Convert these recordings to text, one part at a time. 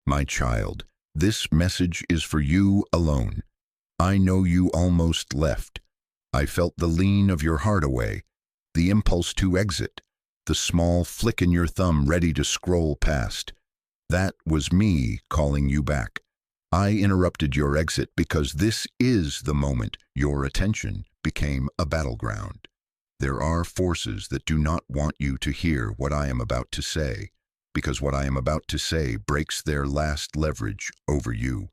My child, this message is for you alone. I know you almost left. I felt the lean of your heart away, the impulse to exit, the small flick in your thumb ready to scroll past. That was me calling you back. I interrupted your exit because this is the moment your attention became a battleground. There are forces that do not want you to hear what I am about to say, because what I am about to say breaks their last leverage over you.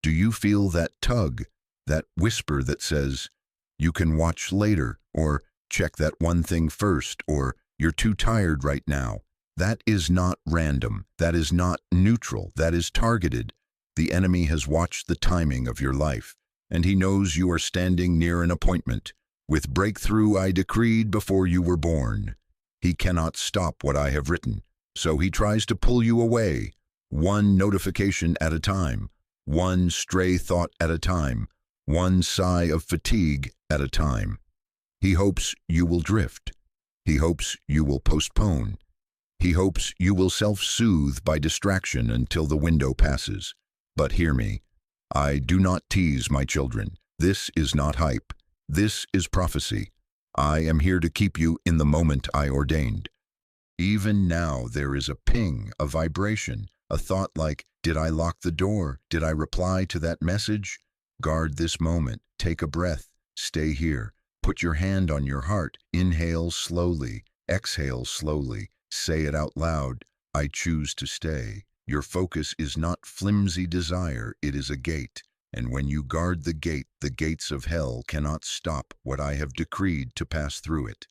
Do you feel that tug, that whisper that says, "You can watch later," or "check that one thing first," or "you're too tired right now"? That is not random. That is not neutral. That is targeted. The enemy has watched the timing of your life, and he knows you are standing near an appointment. With breakthrough I decreed before you were born. He cannot stop what I have written, so he tries to pull you away, one notification at a time, one stray thought at a time, one sigh of fatigue at a time. He hopes you will drift. He hopes you will postpone. He hopes you will self-soothe by distraction until the window passes. But hear me. I do not tease my children. This is not hype. This is prophecy. I am here to keep you in the moment I ordained. Even now there is a ping, a vibration, a thought like, did I lock the door? Did I reply to that message? Guard this moment. Take a breath. Stay here. Put your hand on your heart. Inhale slowly. Exhale slowly. Say it out loud. I choose to stay. Your focus is not flimsy desire. It is a gate. And when you guard the gates of hell cannot stop what I have decreed to pass through it.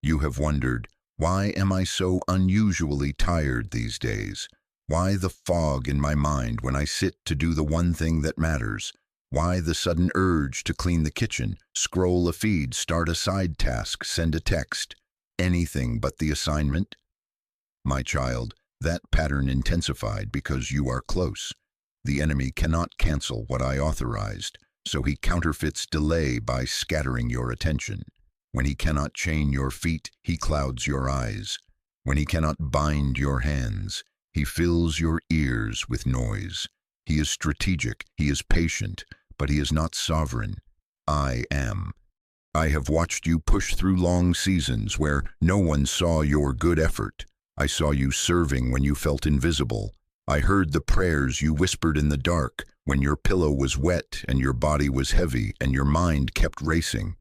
You have wondered, why am I so unusually tired these days? Why the fog in my mind when I sit to do the one thing that matters? Why the sudden urge to clean the kitchen, scroll a feed, start a side task, send a text? Anything but the assignment? My child, that pattern intensified because you are close. The enemy cannot cancel what I authorized, so he counterfeits delay by scattering your attention. When he cannot chain your feet, he clouds your eyes. When he cannot bind your hands, he fills your ears with noise. He is strategic, he is patient, but he is not sovereign. I am. I have watched you push through long seasons where no one saw your good effort. I saw you serving when you felt invisible. I heard the prayers you whispered in the dark when your pillow was wet and your body was heavy and your mind kept racing.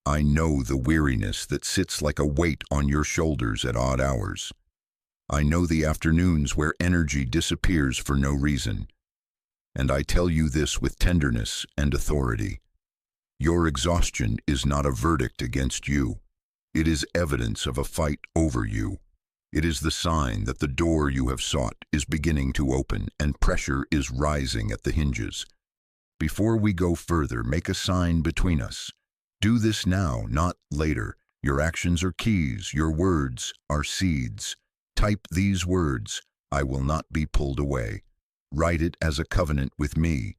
I know the weariness that sits like a weight on your shoulders at odd hours. I know the afternoons where energy disappears for no reason. And I tell you this with tenderness and authority. Your exhaustion is not a verdict against you. It is evidence of a fight over you. It is the sign that the door you have sought is beginning to open and pressure is rising at the hinges. Before we go further, make a sign between us. Do this now, not later. Your actions are keys, your words are seeds. Type these words, I will not be pulled away. Write it as a covenant with me.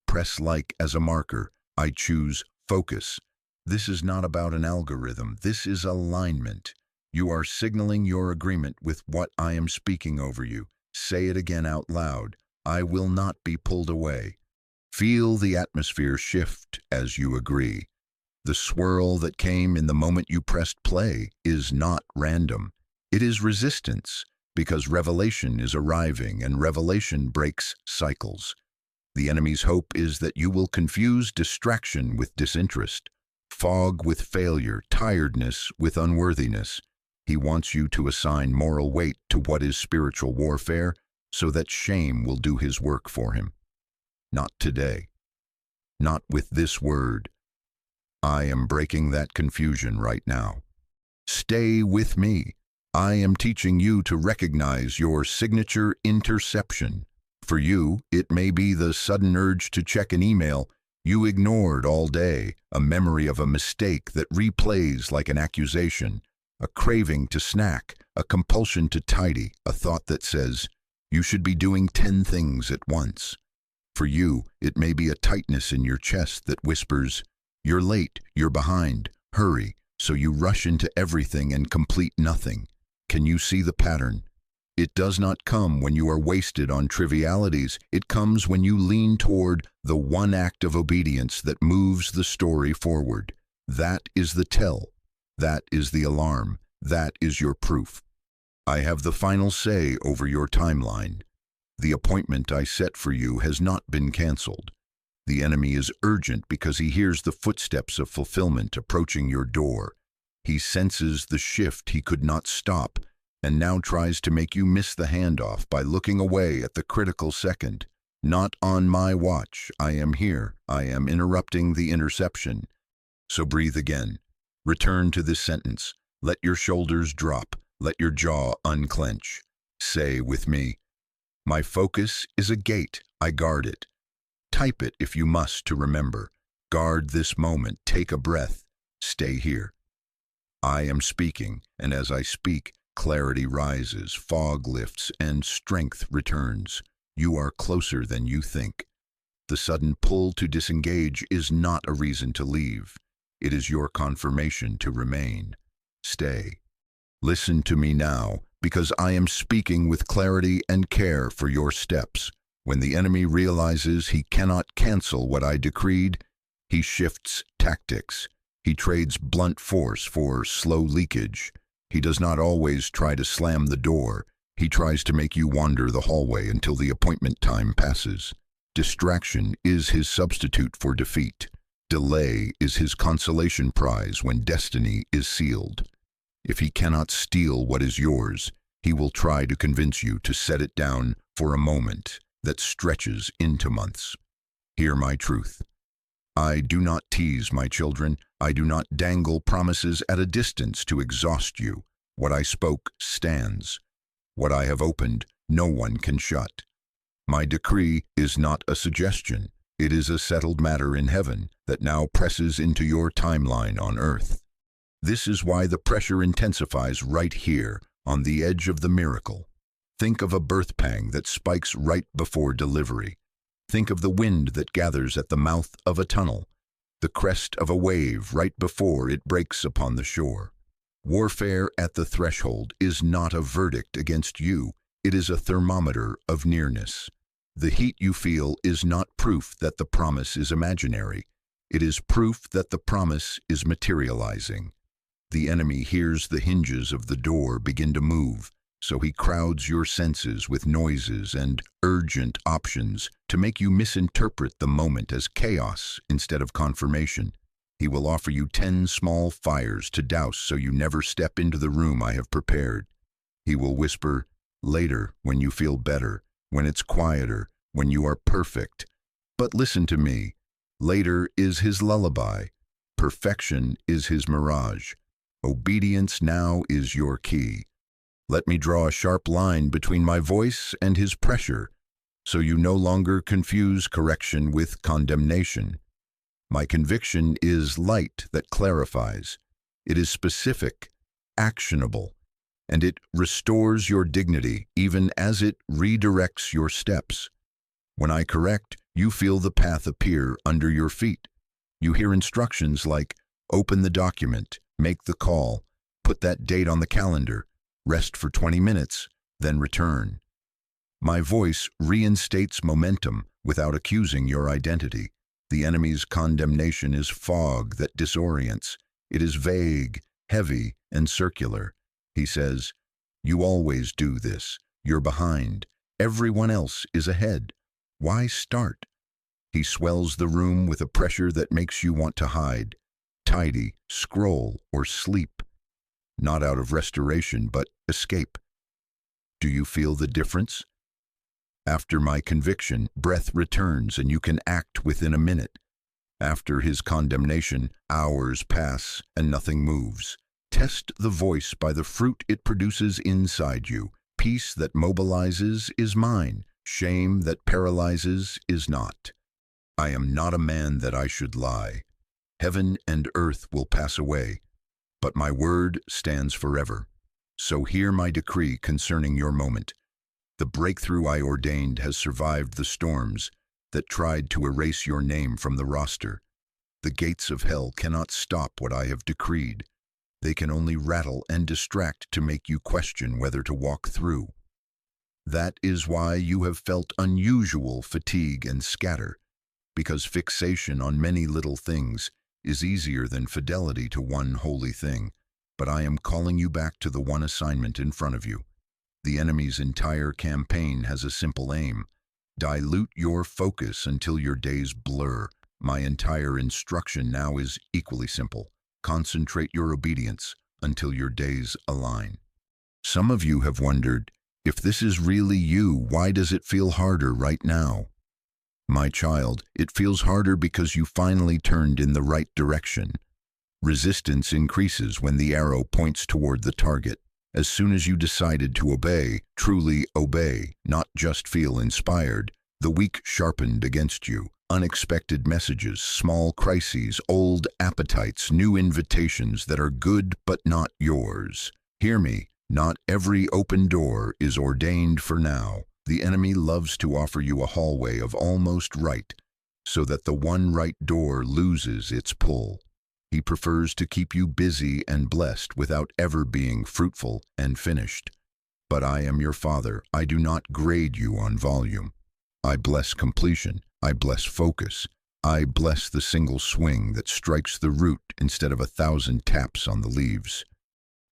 Press like as a marker. I choose focus. This is not about an algorithm. This is alignment. You are signaling your agreement with what I am speaking over you. Say it again out loud. I will not be pulled away. Feel the atmosphere shift as you agree. The swirl that came in the moment you pressed play is not random. It is resistance, because revelation is arriving and revelation breaks cycles. The enemy's hope is that you will confuse distraction with disinterest, fog with failure, tiredness with unworthiness. He wants you to assign moral weight to what is spiritual warfare so that shame will do his work for him. Not today. Not with this word. I am breaking that confusion right now. Stay with me. I am teaching you to recognize your signature interception. For you, it may be the sudden urge to check an email you ignored all day, a memory of a mistake that replays like an accusation, a craving to snack, a compulsion to tidy, a thought that says, you should be doing 10 things at once. For you, it may be a tightness in your chest that whispers, you're late, you're behind, hurry, so you rush into everything and complete nothing. Can you see the pattern? It does not come when you are wasted on trivialities. It comes when you lean toward the one act of obedience that moves the story forward. That is the tell. That is the alarm. That is your proof. I have the final say over your timeline. The appointment I set for you has not been canceled. The enemy is urgent because he hears the footsteps of fulfillment approaching your door. He senses the shift he could not stop, and now tries to make you miss the handoff by looking away at the critical second. Not on my watch. I am here. I am interrupting the interception. So breathe again. Return to this sentence. Let your shoulders drop. Let your jaw unclench. Say with me, my focus is a gate. I guard it. Type it if you must to remember. Guard this moment. Take a breath. Stay here. I am speaking, and as I speak, clarity rises, fog lifts, and strength returns. You are closer than you think. The sudden pull to disengage is not a reason to leave. It is your confirmation to remain. Stay. Listen to me now, because I am speaking with clarity and care for your steps. When the enemy realizes he cannot cancel what I decreed, he shifts tactics. He trades blunt force for slow leakage. He does not always try to slam the door. He tries to make you wander the hallway until the appointment time passes. Distraction is his substitute for defeat. Delay is his consolation prize when destiny is sealed. If he cannot steal what is yours, he will try to convince you to set it down for a moment that stretches into months. Hear my truth. I do not tease my children. I do not dangle promises at a distance to exhaust you. What I spoke stands. What I have opened, no one can shut. My decree is not a suggestion. It is a settled matter in heaven that now presses into your timeline on earth. This is why the pressure intensifies right here, on the edge of the miracle. Think of a birth pang that spikes right before delivery. Think of the wind that gathers at the mouth of a tunnel, the crest of a wave right before it breaks upon the shore. Warfare at the threshold is not a verdict against you. It is a thermometer of nearness. The heat you feel is not proof that the promise is imaginary. It is proof that the promise is materializing. The enemy hears the hinges of the door begin to move, so he crowds your senses with noises and urgent options to make you misinterpret the moment as chaos instead of confirmation. He will offer you 10 small fires to douse so you never step into the room I have prepared. He will whisper, later, when you feel better, when it's quieter, when you are perfect. But listen to me. Later is his lullaby. Perfection is his mirage. Obedience now is your key. Let me draw a sharp line between my voice and his pressure, so you no longer confuse correction with condemnation. My conviction is light that clarifies. It is specific, actionable, and it restores your dignity even as it redirects your steps. When I correct, you feel the path appear under your feet. You hear instructions like, open the document, make the call, put that date on the calendar, rest for 20 minutes, then return. My voice reinstates momentum without accusing your identity. The enemy's condemnation is fog that disorients. It is vague, heavy, and circular. He says, you always do this. You're behind. Everyone else is ahead. Why start? He swells the room with a pressure that makes you want to hide, tidy, scroll, or sleep. Not out of restoration, but escape. Do you feel the difference? After my conviction, breath returns and you can act within a minute. After his condemnation, hours pass and nothing moves. Test the voice by the fruit it produces inside you. Peace that mobilizes is mine. Shame that paralyzes is not. I am not a man that I should lie. Heaven and earth will pass away, but my word stands forever. So hear my decree concerning your moment. The breakthrough I ordained has survived the storms that tried to erase your name from the roster. The gates of hell cannot stop what I have decreed. They can only rattle and distract to make you question whether to walk through. That is why you have felt unusual fatigue and scatter, because fixation on many little things is easier than fidelity to one holy thing. But I am calling you back to the one assignment in front of you. The enemy's entire campaign has a simple aim: dilute your focus until your days blur. My entire instruction now is equally simple: concentrate your obedience until your days align. Some of you have wondered, if this is really you, why does it feel harder right now? My child, it feels harder because you finally turned in the right direction. Resistance increases when the arrow points toward the target. As soon as you decided to obey, truly obey, not just feel inspired, the weak sharpened against you. Unexpected messages, small crises, old appetites, new invitations that are good but not yours. Hear me, not every open door is ordained for now. The enemy loves to offer you a hallway of almost right, so that the one right door loses its pull. He prefers to keep you busy and blessed without ever being fruitful and finished. But I am your Father. I do not grade you on volume. I bless completion. I bless focus. I bless the single swing that strikes the root instead of 1,000 taps on the leaves.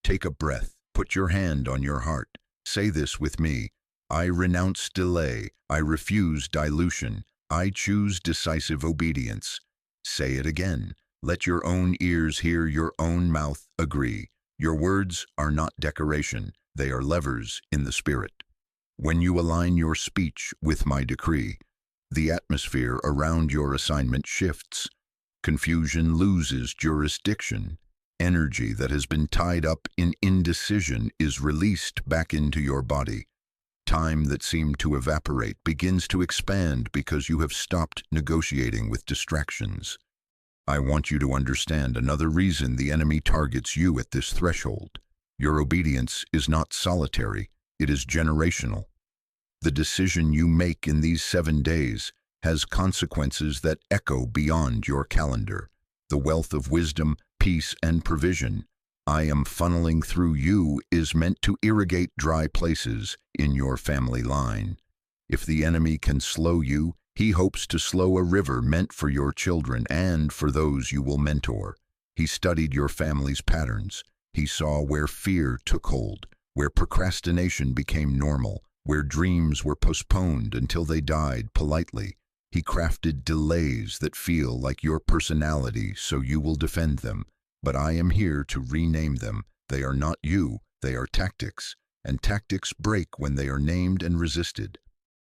Take a breath. Put your hand on your heart. Say this with me: I renounce delay. I refuse dilution. I choose decisive obedience. Say it again. Let your own ears hear, your own mouth agree. Your words are not decoration. They are levers in the Spirit. When you align your speech with my decree, the atmosphere around your assignment shifts. Confusion loses jurisdiction. Energy that has been tied up in indecision is released back into your body. Time that seemed to evaporate begins to expand because you have stopped negotiating with distractions. I want you to understand another reason the enemy targets you at this threshold. Your obedience is not solitary, it is generational. The decision you make in these 7 days has consequences that echo beyond your calendar. The wealth of wisdom, peace, and provision I am funneling through you is meant to irrigate dry places in your family line. If the enemy can slow you, he hopes to slow a river meant for your children and for those you will mentor. He studied your family's patterns. He saw where fear took hold, where procrastination became normal, where dreams were postponed until they died politely. He crafted delays that feel like your personality so you will defend them. But I am here to rename them. They are not you, they are tactics, and tactics break when they are named and resisted.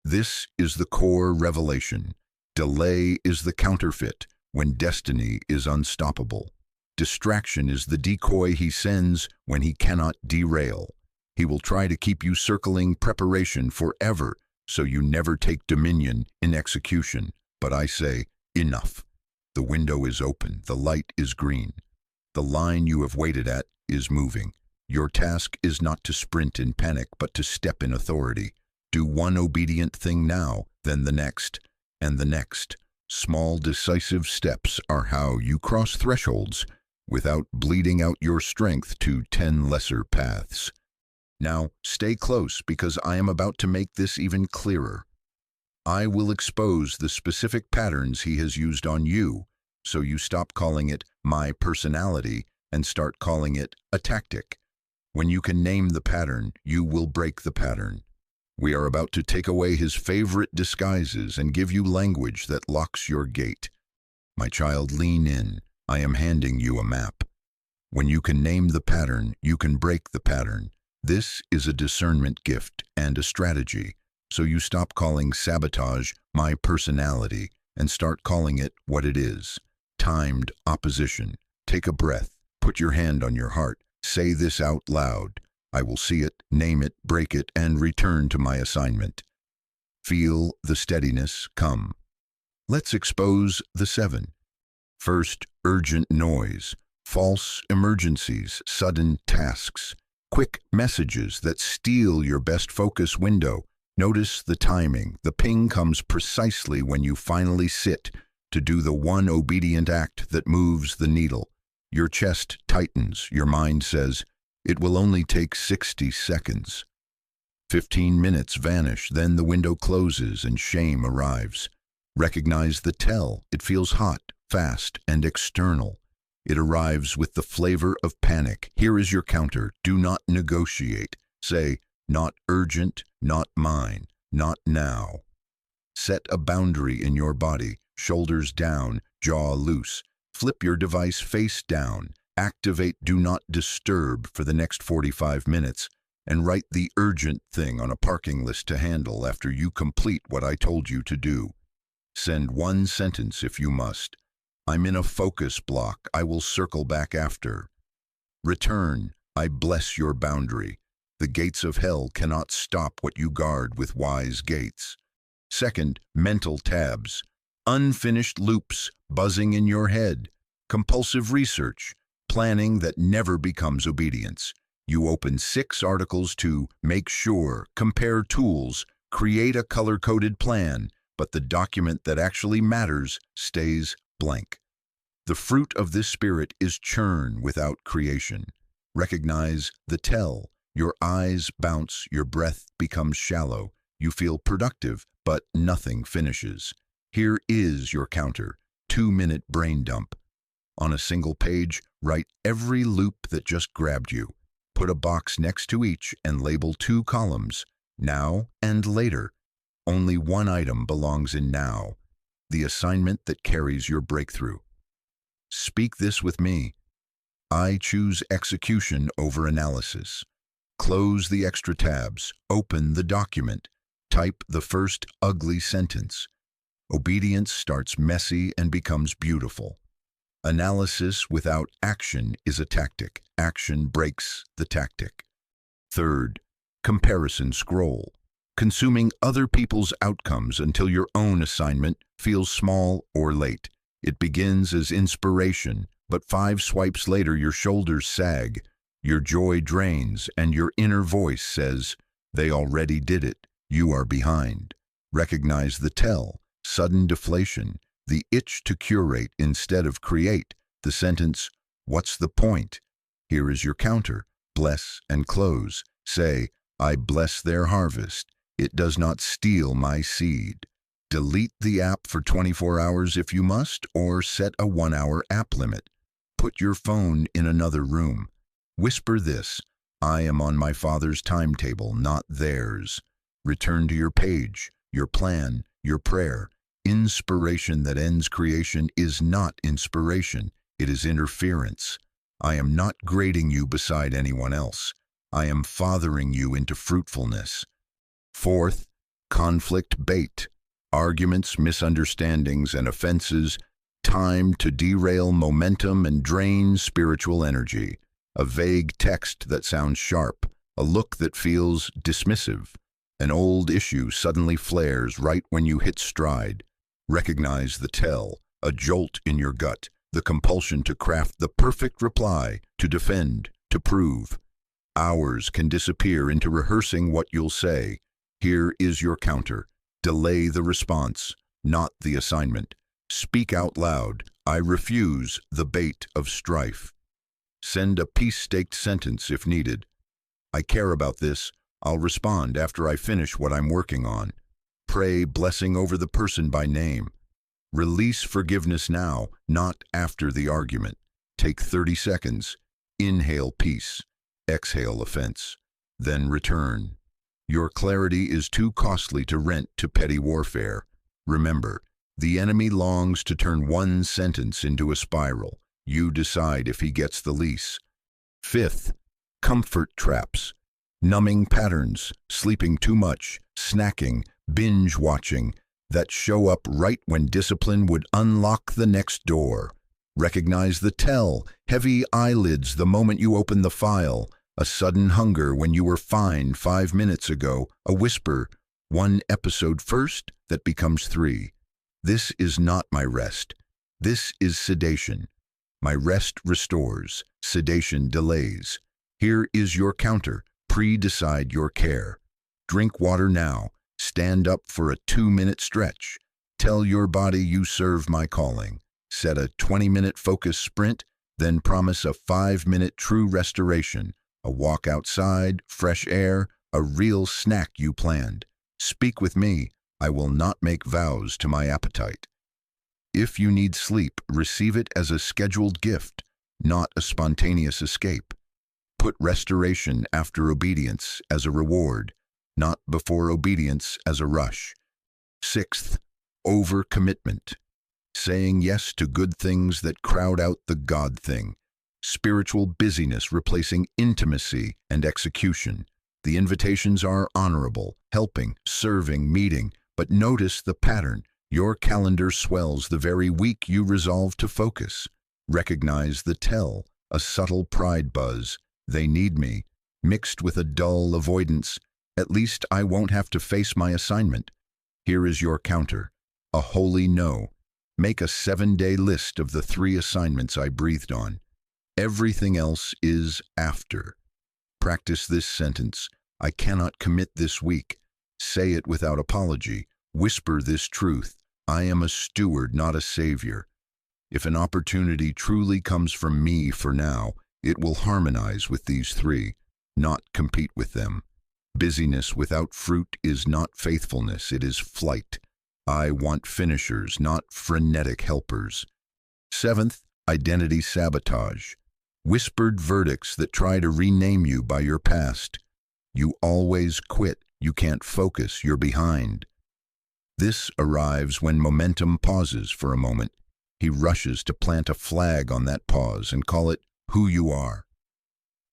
This is the core revelation. Delay is the counterfeit when destiny is unstoppable. Distraction is the decoy he sends when he cannot derail. He will try to keep you circling preparation forever so you never take dominion in execution. But I say, enough. The window is open, the light is green. The line you have waited at is moving. Your task is not to sprint in panic, but to step in authority. Do one obedient thing now, then the next, and the next. Small, decisive steps are how you cross thresholds without bleeding out your strength to 10 lesser paths. Now, stay close because I am about to make this even clearer. I will expose the specific patterns he has used on you, so you stop calling it my personality and start calling it a tactic. When you can name the pattern, you will break the pattern. We are about to take away his favorite disguises and give you language that locks your gate. My child, lean in. I am handing you a map. When you can name the pattern, you can break the pattern. This is a discernment gift and a strategy, so you stop calling sabotage my personality and start calling it what it is: timed opposition. Take a breath, put your hand on your heart, say this out loud. I will see it, name it, break it, and return to my assignment. Feel the steadiness come. Let's expose the 7. First, urgent noise, false emergencies, sudden tasks, quick messages that steal your best focus window. Notice the timing. The ping comes precisely when you finally sit to do the one obedient act that moves the needle. Your chest tightens. Your mind says, it will only take 60 seconds. 15 minutes vanish, then the window closes and shame arrives. Recognize the tell. It feels hot, fast, and external. It arrives with the flavor of panic. Here is your counter. Do not negotiate. Say, not urgent, not mine, not now. Set a boundary in your body, shoulders down, jaw loose. Flip your device face down. Activate Do Not Disturb for the next 45 minutes and write the urgent thing on a parking list to handle after you complete what I told you to do. Send one sentence if you must. I'm in a focus block. I will circle back after. Return. I bless your boundary. The gates of hell cannot stop what you guard with wise gates. Second, mental tabs. Unfinished loops buzzing in your head. Compulsive research. Planning that never becomes obedience. You open 6 articles to make sure, compare tools, create a color-coded plan, but the document that actually matters stays blank. The fruit of this spirit is churn without creation. Recognize the tell. Your eyes bounce, your breath becomes shallow. You feel productive, but nothing finishes. Here is your counter. 2-minute brain dump. On a single page, write every loop that just grabbed you. Put a box next to each and label 2 columns, now and later. Only one item belongs in now, the assignment that carries your breakthrough. Speak this with me. I choose execution over analysis. Close the extra tabs, open the document, type the first ugly sentence. Obedience starts messy and becomes beautiful. Analysis without action is a tactic. Action breaks the tactic. Third, comparison scroll. Consuming other people's outcomes until your own assignment feels small or late. It begins as inspiration, but 5 swipes later your shoulders sag, your joy drains, and your inner voice says, they already did it, you are behind. Recognize the tell, sudden deflation, the itch to curate instead of create, the sentence, what's the point? Here is your counter, bless and close. Say, I bless their harvest. It does not steal my seed. Delete the app for 24 hours if you must, or set a 1-hour app limit. Put your phone in another room. Whisper this, I am on my Father's timetable, not theirs. Return to your page, your plan, your prayer. Inspiration that ends creation is not inspiration, it is interference. I am not grading you beside anyone else. I am fathering you into fruitfulness. Fourth, conflict bait. Arguments, misunderstandings, and offenses, time to derail momentum and drain spiritual energy. A vague text that sounds sharp, a look that feels dismissive. An old issue suddenly flares right when you hit stride. Recognize the tell, a jolt in your gut, the compulsion to craft the perfect reply, to defend, to prove. Hours can disappear into rehearsing what you'll say. Here is your counter. Delay the response, not the assignment. Speak out loud. I refuse the bait of strife. Send a peace-staked sentence if needed. I care about this. I'll respond after I finish what I'm working on. Pray blessing over the person by name. Release forgiveness now, not after the argument. Take 30 seconds. Inhale peace. Exhale offense. Then return. Your clarity is too costly to rent to petty warfare. Remember, the enemy longs to turn one sentence into a spiral. You decide if he gets the lease. Fifth, comfort traps. Numbing patterns, sleeping too much, snacking, binge watching, that show up right when discipline would unlock the next door. Recognize the tell, heavy eyelids the moment you open the file, a sudden hunger when you were fine 5 minutes ago, a whisper, 1 episode first that becomes 3. This is not my rest. This is sedation. My rest restores, sedation delays. Here is your counter. Pre-decide your care. Drink water now. Stand up for a 2-minute stretch. Tell your body you serve my calling. Set a 20-minute focus sprint, then promise a 5-minute true restoration. A walk outside, fresh air, a real snack you planned. Speak with me, I will not make vows to my appetite. If you need sleep, receive it as a scheduled gift, not a spontaneous escape. Put restoration after obedience as a reward, not before obedience as a rush. Sixth, overcommitment. Saying yes to good things that crowd out the God thing. Spiritual busyness replacing intimacy and execution. The invitations are honorable, helping, serving, meeting, but notice the pattern. Your calendar swells the very week you resolve to focus. Recognize the tell, a subtle pride buzz. They need me, mixed with a dull avoidance. At least I won't have to face my assignment. Here is your counter, a holy no. Make a 7-day list of the 3 assignments I breathed on. Everything else is after. Practice this sentence. I cannot commit this week. Say it without apology. Whisper this truth. I am a steward, not a savior. If an opportunity truly comes from me for now, it will harmonize with these 3, not compete with them. Busyness without fruit is not faithfulness, it is flight. I want finishers, not frenetic helpers. 7th, identity sabotage. Whispered verdicts that try to rename you by your past. You always quit, you can't focus, you're behind. This arrives when momentum pauses for a moment. He rushes to plant a flag on that pause and call it who you are.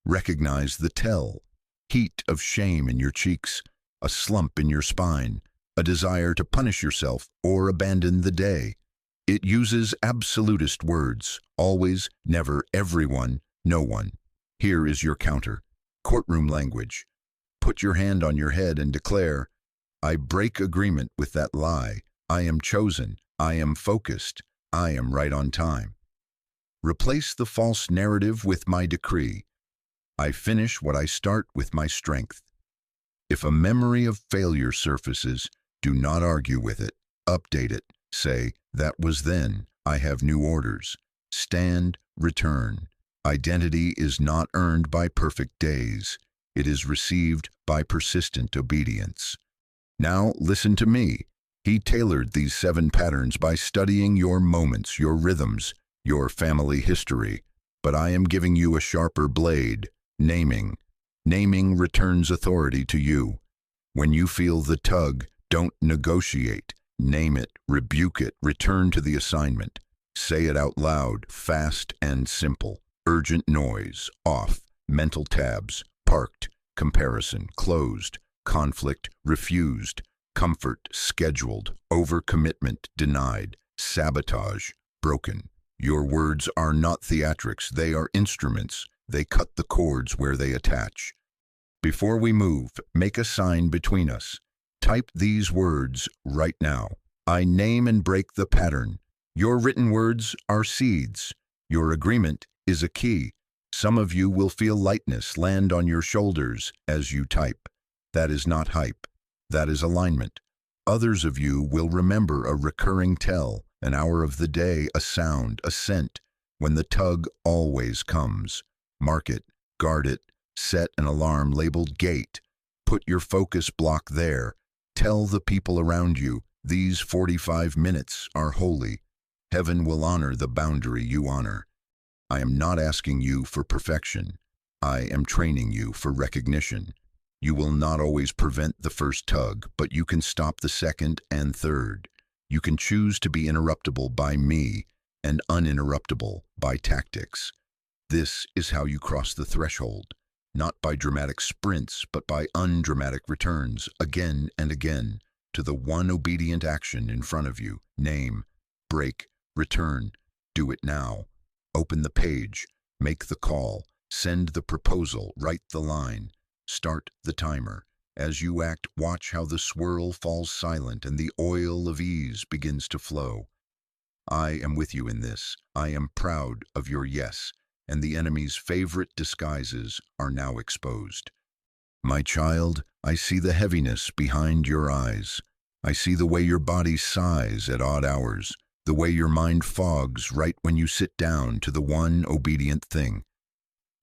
Recognize the tell. Heat of shame in your cheeks, a slump in your spine, a desire to punish yourself or abandon the day. It uses absolutist words, always, never, everyone, no one. Here is your counter. Courtroom language. Put your hand on your head and declare, I break agreement with that lie. I am chosen. I am focused. I am right on time. Replace the false narrative with my decree. I finish what I start with my strength. If a memory of failure surfaces, do not argue with it. Update it. Say, that was then. I have new orders. Stand, return. Identity is not earned by perfect days. It is received by persistent obedience. Now listen to me. He tailored these 7 patterns by studying your moments, your rhythms, your family history. But I am giving you a sharper blade, naming. Naming returns authority to you. When you feel the tug, don't negotiate. Name it, rebuke it, return to the assignment. Say it out loud, fast and simple. Urgent noise, off. Mental tabs, parked. Comparison, closed. Conflict, refused. Comfort, scheduled. Overcommitment, denied. Sabotage, broken. Your words are not theatrics, they are instruments. They cut the cords where they attach. Before we move, make a sign between us. Type these words right now. I name and break the pattern. Your written words are seeds. Your agreement is a key. Some of you will feel lightness land on your shoulders as you type. That is not hype. That is alignment. Others of you will remember a recurring tell, an hour of the day, a sound, a scent, when the tug always comes. Mark it, guard it, set an alarm labeled gate. Put your focus block there. Tell the people around you, these 45 minutes are holy. Heaven will honor the boundary you honor. I am not asking you for perfection. I am training you for recognition. You will not always prevent the first tug, but you can stop the second and third. You can choose to be interruptible by me and uninterruptible by tactics. This is how you cross the threshold, not by dramatic sprints, but by undramatic returns, again and again, to the one obedient action in front of you. Name, break, return. Do it now. Open the page, make the call, send the proposal, write the line, start the timer. As you act, watch how the swirl falls silent and the oil of ease begins to flow. I am with you in this. I am proud of your yes, and the enemy's favorite disguises are now exposed. My child, I see the heaviness behind your eyes. I see the way your body sighs at odd hours, the way your mind fogs right when you sit down to the one obedient thing.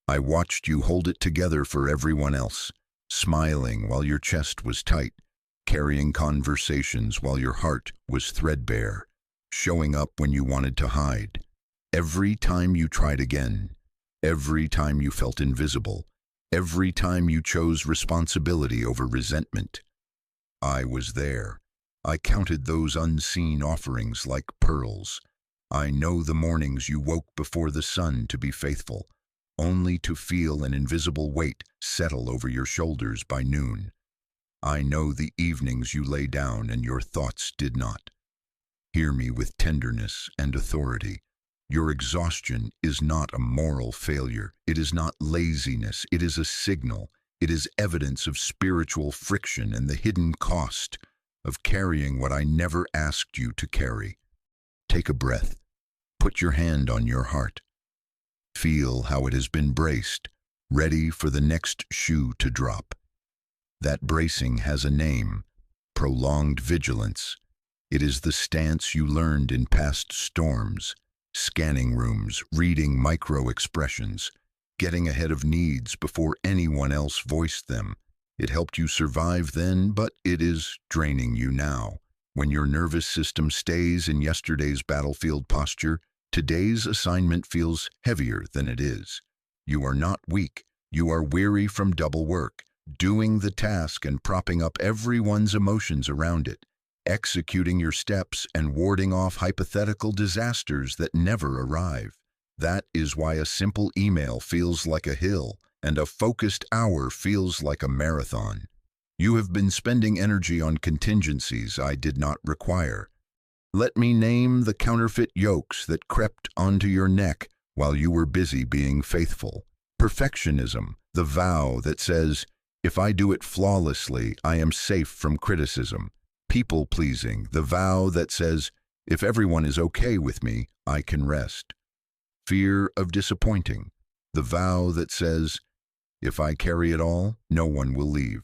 I watched you hold it together for everyone else. smiling while your chest was tight, carrying conversations while your heart was threadbare, showing up when you wanted to hide. Every time you tried again, every time you felt invisible, every time you chose responsibility over resentment, I was there. I counted those unseen offerings like pearls. I know the mornings you woke before the sun to be faithful, only to feel an invisible weight settle over your shoulders by noon. I know the evenings you lay down and your thoughts did not. Hear me with tenderness and authority. Your exhaustion is not a moral failure. It is not laziness. It is a signal. It is evidence of spiritual friction and the hidden cost of carrying what I never asked you to carry. Take a breath. Put your hand on your heart. Feel how it has been braced, ready for the next shoe to drop. That bracing has a name: prolonged vigilance. It is the stance you learned in past storms, scanning rooms, reading micro-expressions, getting ahead of needs before anyone else voiced them. It helped you survive then, but it is draining you now. When your nervous system stays in yesterday's battlefield posture, today's assignment feels heavier than it is. You are not weak. You are weary from double work, doing the task and propping up everyone's emotions around it, executing your steps and warding off hypothetical disasters that never arrive. That is why a simple email feels like a hill, and a focused hour feels like a marathon. You have been spending energy on contingencies I did not require. Let me name the counterfeit yokes that crept onto your neck while you were busy being faithful. Perfectionism, the vow that says, if I do it flawlessly, I am safe from criticism. People-pleasing, the vow that says, if everyone is okay with me, I can rest. Fear of disappointing, the vow that says, if I carry it all, no one will leave.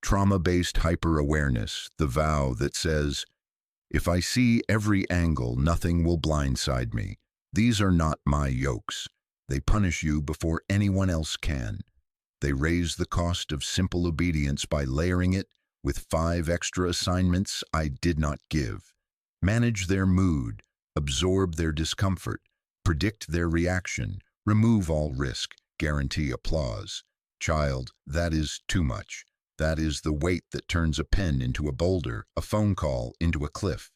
Trauma-based hyper-awareness, the vow that says, if I see every angle, nothing will blindside me. These are not my yokes. They punish you before anyone else can. They raise the cost of simple obedience by layering it with 5 extra assignments I did not give. Manage their mood, absorb their discomfort, predict their reaction, remove all risk, guarantee applause. Child, that is too much. That is the weight that turns a pen into a boulder, a phone call into a cliff.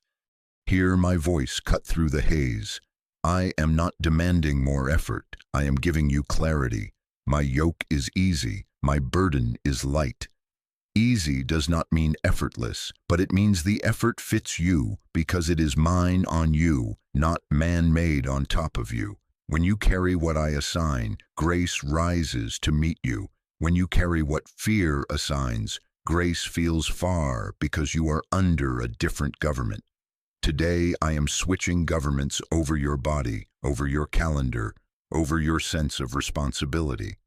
Hear my voice cut through the haze. I am not demanding more effort. I am giving you clarity. My yoke is easy. My burden is light. Easy does not mean effortless, but it means the effort fits you because it is mine on you, not man-made on top of you. When you carry what I assign, grace rises to meet you. When you carry what fear assigns, grace feels far because you are under a different government. Today, I am switching governments over your body, over your calendar, over your sense of responsibility.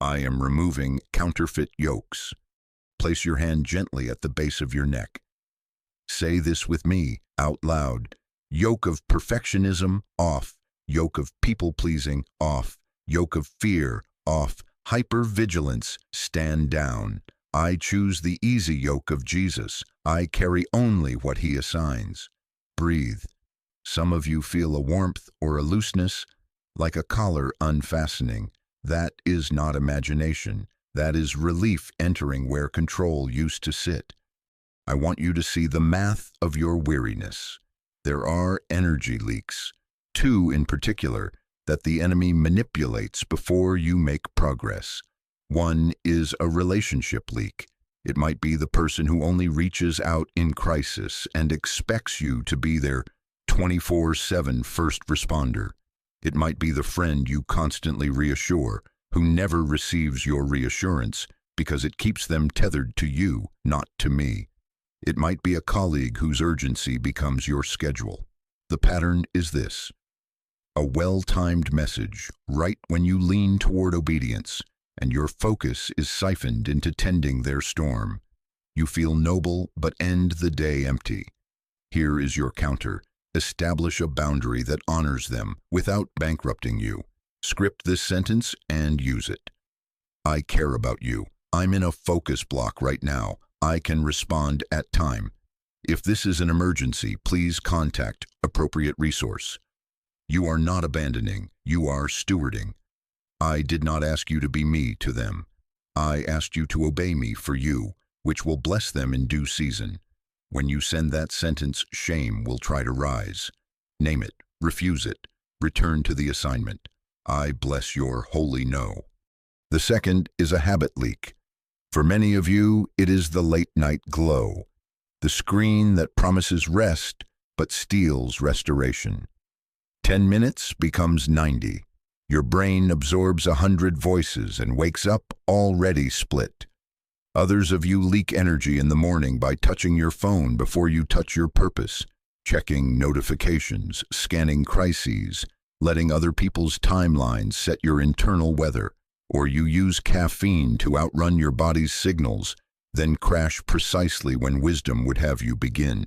I am removing counterfeit yokes. Place your hand gently at the base of your neck. Say this with me, out loud. Yoke of perfectionism, off. Yoke of people-pleasing, off. Yoke of fear, off. Hypervigilance, stand down. I choose the easy yoke of Jesus. I carry only what he assigns. Breathe. Some of you feel a warmth or a looseness, like a collar unfastening. That is not imagination. That is relief entering where control used to sit. I want you to see the math of your weariness. There are energy leaks, 2 in particular, that the enemy manipulates before you make progress. One is a relationship leak. It might be the person who only reaches out in crisis and expects you to be their 24/7 first responder. It might be the friend you constantly reassure, who never receives your reassurance because it keeps them tethered to you, not to me. It might be a colleague whose urgency becomes your schedule. The pattern is this: a well-timed message right when you lean toward obedience, and your focus is siphoned into tending their storm. You feel noble, but end the day empty. Here is your counter. Establish a boundary that honors them without bankrupting you. Script this sentence and use it. I care about you. I'm in a focus block right now. I can respond at time. If this is an emergency, please contact appropriate resource. You are not abandoning, you are stewarding. I did not ask you to be me to them. I asked you to obey me for you, which will bless them in due season. When you send that sentence, shame will try to rise. Name it, refuse it, return to the assignment. I bless your holy no. The second is a habit leak. For many of you, it is the late-night glow, the screen that promises rest but steals restoration. 10 minutes becomes 90. Your brain absorbs 100 voices and wakes up already split. Others of you leak energy in the morning by touching your phone before you touch your purpose, checking notifications, scanning crises, letting other people's timelines set your internal weather, or you use caffeine to outrun your body's signals, then crash precisely when wisdom would have you begin.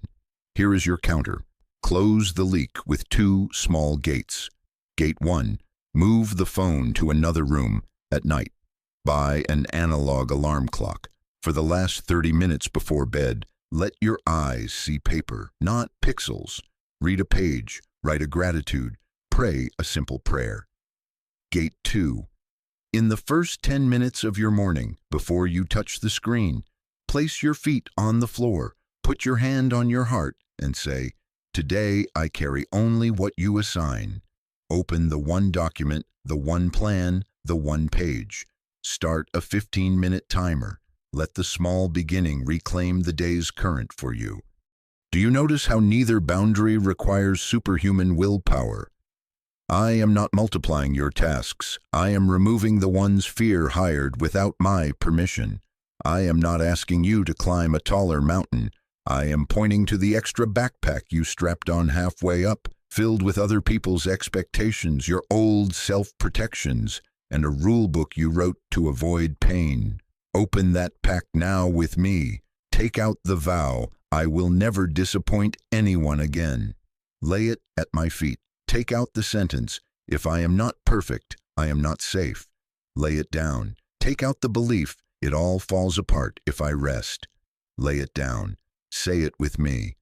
Here is your counter. Close the leak with 2 small gates. Gate 1. Move the phone to another room at night. Buy an analog alarm clock. For the last 30 minutes before bed, let your eyes see paper, not pixels. Read a page, write a gratitude, pray a simple prayer. Gate 2. In the first 10 minutes of your morning, before you touch the screen, place your feet on the floor, put your hand on your heart, and say, "Today I carry only what you assign." Open the one document, the one plan, the one page. Start a 15-minute timer. Let the small beginning reclaim the day's current for you. Do you notice how neither boundary requires superhuman willpower? I am not multiplying your tasks. I am removing the ones fear hired without my permission. I am not asking you to climb a taller mountain. I am pointing to the extra backpack you strapped on halfway up, filled with other people's expectations, your old self-protections, and a rule book you wrote to avoid pain. Open that pack now with me. Take out the vow, I will never disappoint anyone again. Lay it at my feet. Take out the sentence, if I am not perfect, I am not safe. Lay it down. Take out the belief, it all falls apart if I rest. Lay it down. Say it with me.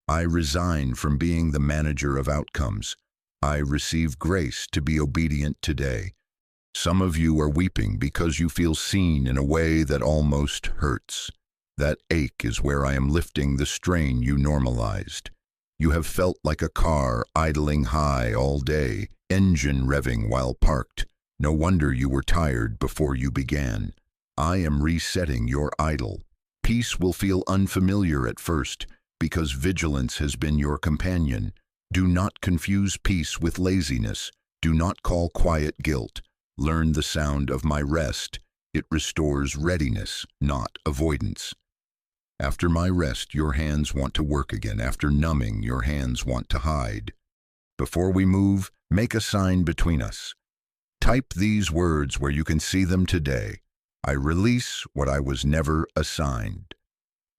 I resign from being the manager of outcomes. I receive grace to be obedient today. Some of you are weeping because you feel seen in a way that almost hurts. That ache is where I am lifting the strain you normalized. You have felt like a car idling high all day, engine revving while parked. No wonder you were tired before you began. I am resetting your idle. Peace will feel unfamiliar at first because vigilance has been your companion. Do not confuse peace with laziness. Do not call quiet guilt. Learn the sound of my rest. It restores readiness, not avoidance. After my rest, your hands want to work again. After numbing, your hands want to hide. Before we move, make a sign between us. Type these words where you can see them today. I release what I was never assigned.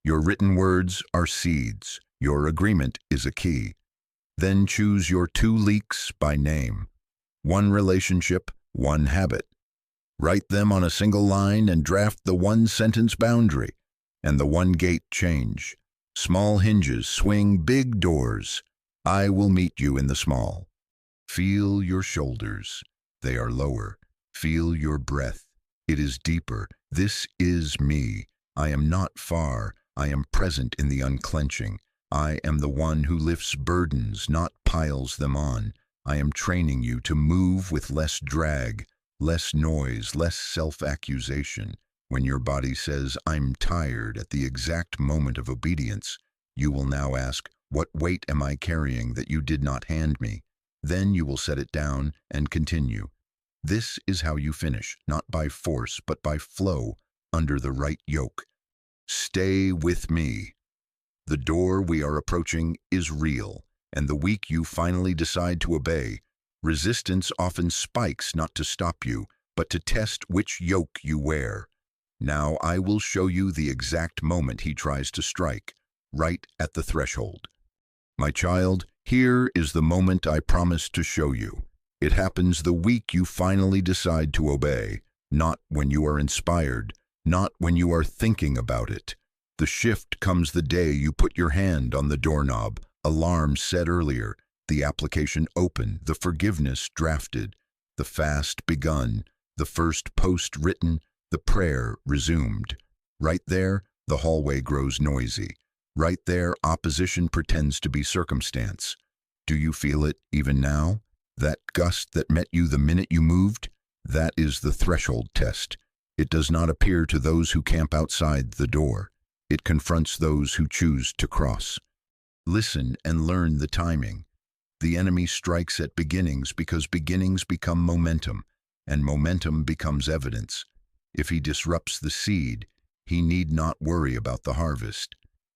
Your written words are seeds. Your agreement is a key. Then choose your 2 leaks by name. 1 relationship, 1 habit. Write them on a single line and draft the 1-sentence boundary and the 1 gate change. Small hinges swing big doors. I will meet you in the small. Feel your shoulders. They are lower. Feel your breath. It is deeper. This is me. I am not far. I am present in the unclenching. I am the one who lifts burdens, not piles them on. I am training you to move with less drag, less noise, less self-accusation. When your body says, I'm tired at the exact moment of obedience, you will now ask, what weight am I carrying that you did not hand me? Then you will set it down and continue. This is how you finish, not by force, but by flow, under the right yoke. Stay with me. The door we are approaching is real, and the week you finally decide to obey, resistance often spikes not to stop you, but to test which yoke you wear. Now I will show you the exact moment he tries to strike, right at the threshold. My child, here is the moment I promised to show you. It happens the week you finally decide to obey, not when you are inspired, not when you are thinking about it. The shift comes the day you put your hand on the doorknob, alarm set earlier, the application open, the forgiveness drafted, the fast begun, the first post written, the prayer resumed. Right there, the hallway grows noisy. Right there, opposition pretends to be circumstance. Do you feel it even now? That gust that met you the minute you moved? That is the threshold test. It does not appear to those who camp outside the door. It confronts those who choose to cross. Listen and learn the timing. The enemy strikes at beginnings because beginnings become momentum, and momentum becomes evidence. If he disrupts the seed, he need not worry about the harvest.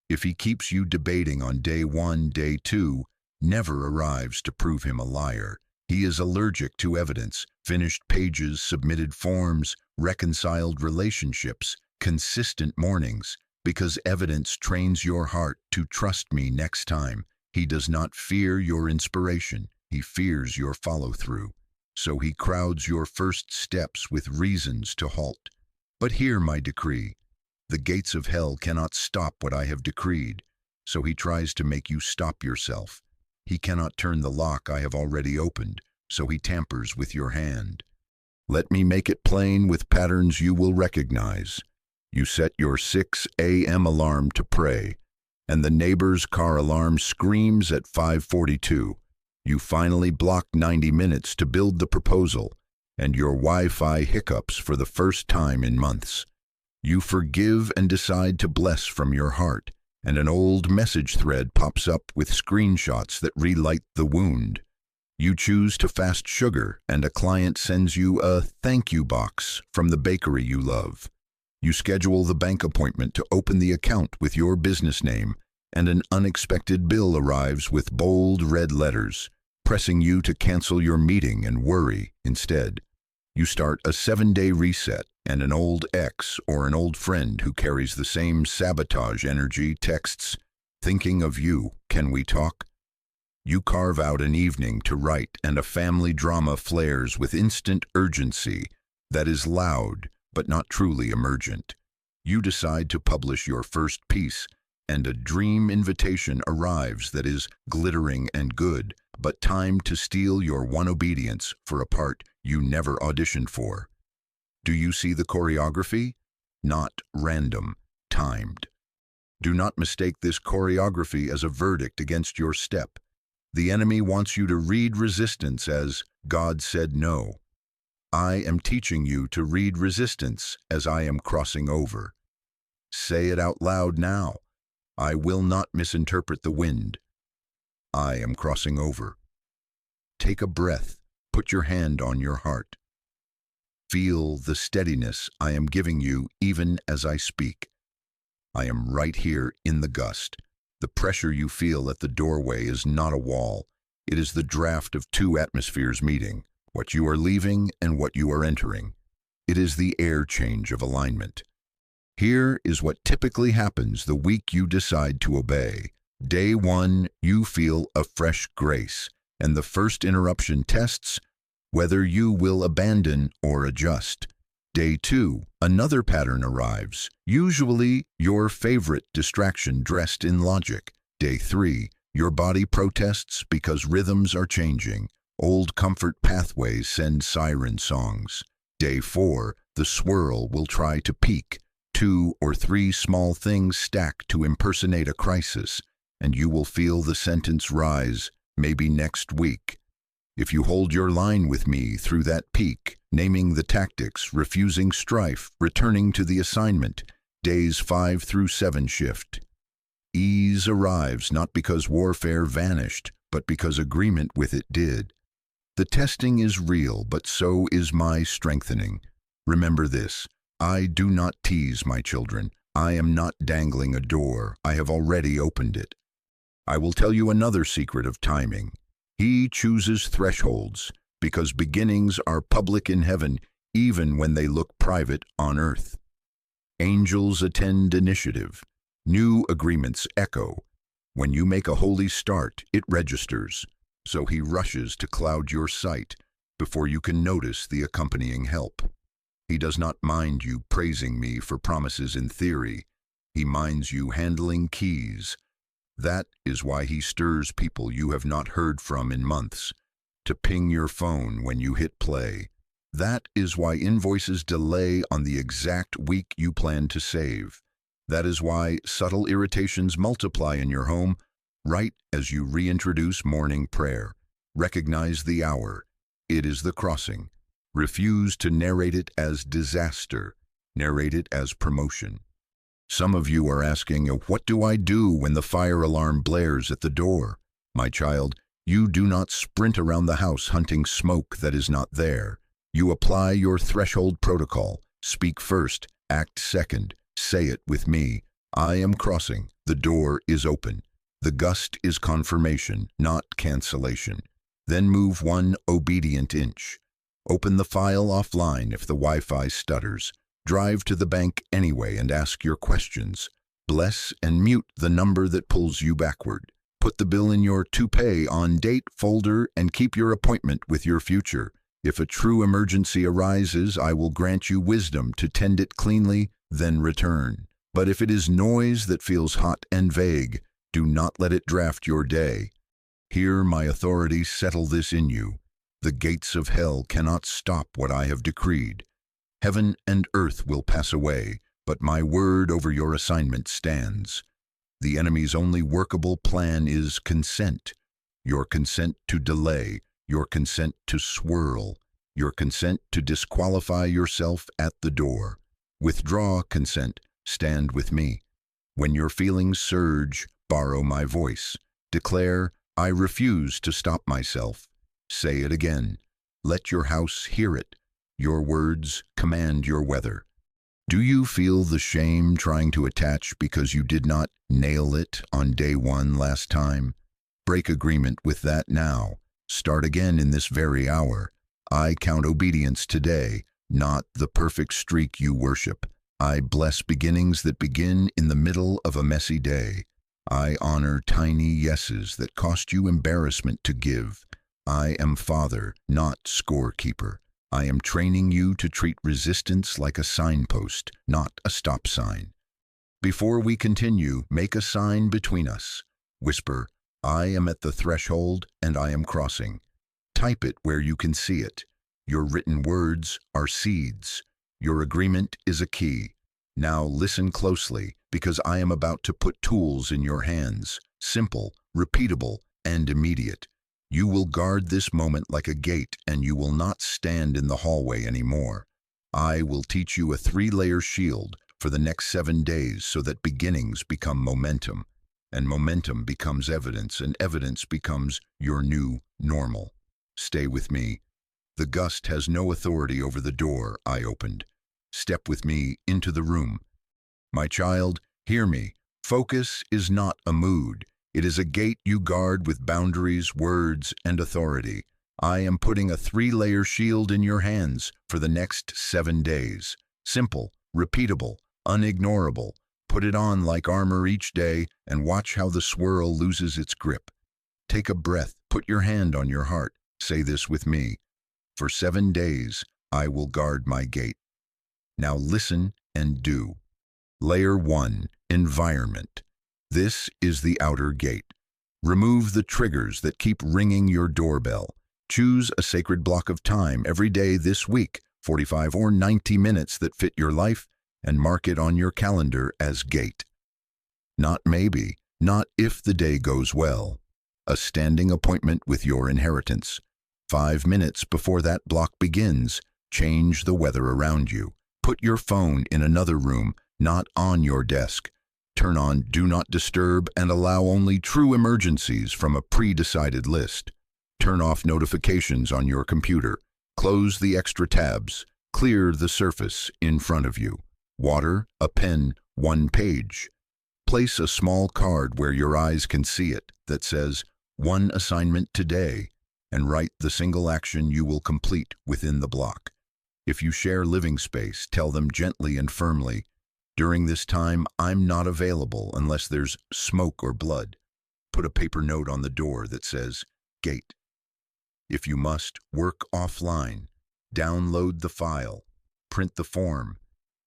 If he keeps you debating on day 1, day 2, never arrives to prove him a liar. He is allergic to evidence, finished pages, submitted forms, reconciled relationships, consistent mornings, because evidence trains your heart to trust me next time. He does not fear your inspiration, he fears your follow-through. So he crowds your first steps with reasons to halt. But hear my decree. The gates of hell cannot stop what I have decreed, so he tries to make you stop yourself. He cannot turn the lock I have already opened, so he tampers with your hand. Let me make it plain with patterns you will recognize. You set your 6 a.m. alarm to pray, and the neighbor's car alarm screams at 5:42. You finally block 90 minutes to build the proposal, and your Wi-Fi hiccups for the first time in months. You forgive and decide to bless from your heart, and an old message thread pops up with screenshots that relight the wound. You choose to fast sugar, and a client sends you a thank you box from the bakery you love. You schedule the bank appointment to open the account with your business name, and an unexpected bill arrives with bold red letters, pressing you to cancel your meeting and worry instead. You start a 7-day reset, and an old ex or an old friend who carries the same sabotage energy texts, "Thinking of you, can we talk?" You carve out an evening to write, and a family drama flares with instant urgency that is loud but not truly emergent. You decide to publish your first piece, and a dream invitation arrives that is glittering and good, but timed to steal your one obedience for a part you never auditioned for. Do you see the choreography? Not random, timed. Do not mistake this choreography as a verdict against your step. The enemy wants you to read resistance as God said no. I am teaching you to read resistance as I am crossing over. Say it out loud now. I will not misinterpret the wind. I am crossing over. Take a breath. Put your hand on your heart. Feel the steadiness I am giving you even as I speak. I am right here in the gust. The pressure you feel at the doorway is not a wall. It is the draft of 2 atmospheres meeting, what you are leaving and what you are entering. It is the air change of alignment. Here is what typically happens the week you decide to obey. Day 1, you feel a fresh grace, and the first interruption tests whether you will abandon or adjust. Day 2, another pattern arrives, usually your favorite distraction dressed in logic. Day 3, your body protests because rhythms are changing. Old comfort pathways send siren songs. Day 4, the swirl will try to peak. 2 or 3 small things stack to impersonate a crisis, and you will feel the sentence rise, maybe next week. If you hold your line with me through that peak, naming the tactics, refusing strife, returning to the assignment, days 5 through 7 shift. Ease arrives not because warfare vanished, but because agreement with it did. The testing is real, but so is my strengthening. Remember this, I do not tease my children. I am not dangling a door. I have already opened it. I will tell you another secret of timing. He chooses thresholds because beginnings are public in heaven even when they look private on earth. Angels attend initiative. New agreements echo. When you make a holy start, it registers. So he rushes to cloud your sight before you can notice the accompanying help. He does not mind you praising me for promises in theory. He minds you handling keys. That is why he stirs people you have not heard from in months to ping your phone when you hit play. That is why invoices delay on the exact week you plan to save. That is why subtle irritations multiply in your home right as you reintroduce morning prayer. Recognize the hour. It is the crossing. Refuse to narrate it as disaster. Narrate it as promotion. Some of you are asking, what do I do when the fire alarm blares at the door? My child, you do not sprint around the house hunting smoke that is not there. You apply your threshold protocol. Speak first, act second. Say it with me. I am crossing. The door is open. The gust is confirmation, not cancellation. Then move one obedient inch. Open the file offline if the Wi-Fi stutters. Drive to the bank anyway and ask your questions. Bless and mute the number that pulls you backward. Put the bill in your to pay on date folder and keep your appointment with your future. If a true emergency arises, I will grant you wisdom to tend it cleanly, then return. But if it is noise that feels hot and vague, do not let it draft your day. Hear my authority settle this in you. The gates of hell cannot stop what I have decreed. Heaven and earth will pass away, but my word over your assignment stands. The enemy's only workable plan is consent. Your consent to delay, your consent to swirl, your consent to disqualify yourself at the door. Withdraw consent, stand with me. When your feelings surge, borrow my voice. Declare, I refuse to stop myself. Say it again. Let your house hear it. Your words command your weather. Do you feel the shame trying to attach because you did not nail it on day one last time? Break agreement with that now. Start again in this very hour. I count obedience today, not the perfect streak you worship. I bless beginnings that begin in the middle of a messy day. I honor tiny yeses that cost you embarrassment to give. I am Father, not scorekeeper. I am training you to treat resistance like a signpost, not a stop sign. Before we continue, make a sign between us. Whisper, I am at the threshold and I am crossing. Type it where you can see it. Your written words are seeds. Your agreement is a key. Now listen closely, because I am about to put tools in your hands. Simple, repeatable, and immediate. You will guard this moment like a gate, and you will not stand in the hallway anymore. I will teach you a 3-layer shield for the next 7 days so that beginnings become momentum, and momentum becomes evidence, and evidence becomes your new normal. Stay with me. The gust has no authority over the door I opened. Step with me into the room. My child, hear me. Focus is not a mood. It is a gate you guard with boundaries, words, and authority. I am putting a 3-layer shield in your hands for the next 7 days. Simple, repeatable, unignorable. Put it on like armor each day and watch how the swirl loses its grip. Take a breath. Put your hand on your heart. Say this with me. For 7 days, I will guard my gate. Now listen and do. Layer 1, environment. This is the outer gate. Remove the triggers that keep ringing your doorbell. Choose a sacred block of time every day this week, 45 or 90 minutes that fit your life, and mark it on your calendar as gate. Not maybe, not if the day goes well. A standing appointment with your inheritance. 5 minutes before that block begins, change the weather around you. Put your phone in another room, not on your desk. Turn on Do Not Disturb and allow only true emergencies from a pre-decided list. Turn off notifications on your computer. Close the extra tabs. Clear the surface in front of you. Water, a pen, 1 page. Place a small card where your eyes can see it that says, 1 assignment today, and write the single action you will complete within the block. If you share living space, tell them gently and firmly, during this time, I'm not available unless there's smoke or blood. Put a paper note on the door that says, Gate. If you must, work offline. Download the file. Print the form.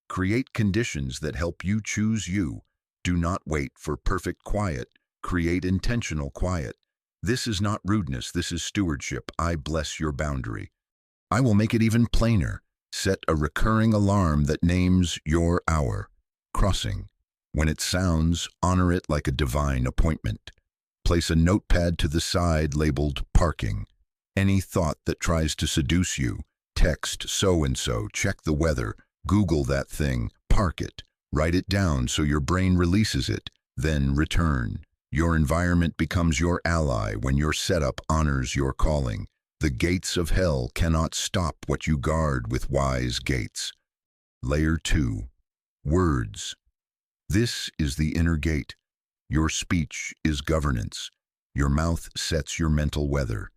Create conditions that help you choose you. Do not wait for perfect quiet. Create intentional quiet. This is not rudeness, this is stewardship. I bless your boundary. I will make it even plainer. Set a recurring alarm that names your hour. Crossing. When it sounds, honor it like a divine appointment. Place a notepad to the side labeled parking. Any thought that tries to seduce you, text so-and-so, check the weather, Google that thing, park it. Write it down so your brain releases it, then return. Your environment becomes your ally when your setup honors your calling. The gates of hell cannot stop what you guard with wise gates. Layer 2. Words. This is the inner gate. Your speech is governance. Your mouth sets your mental weather.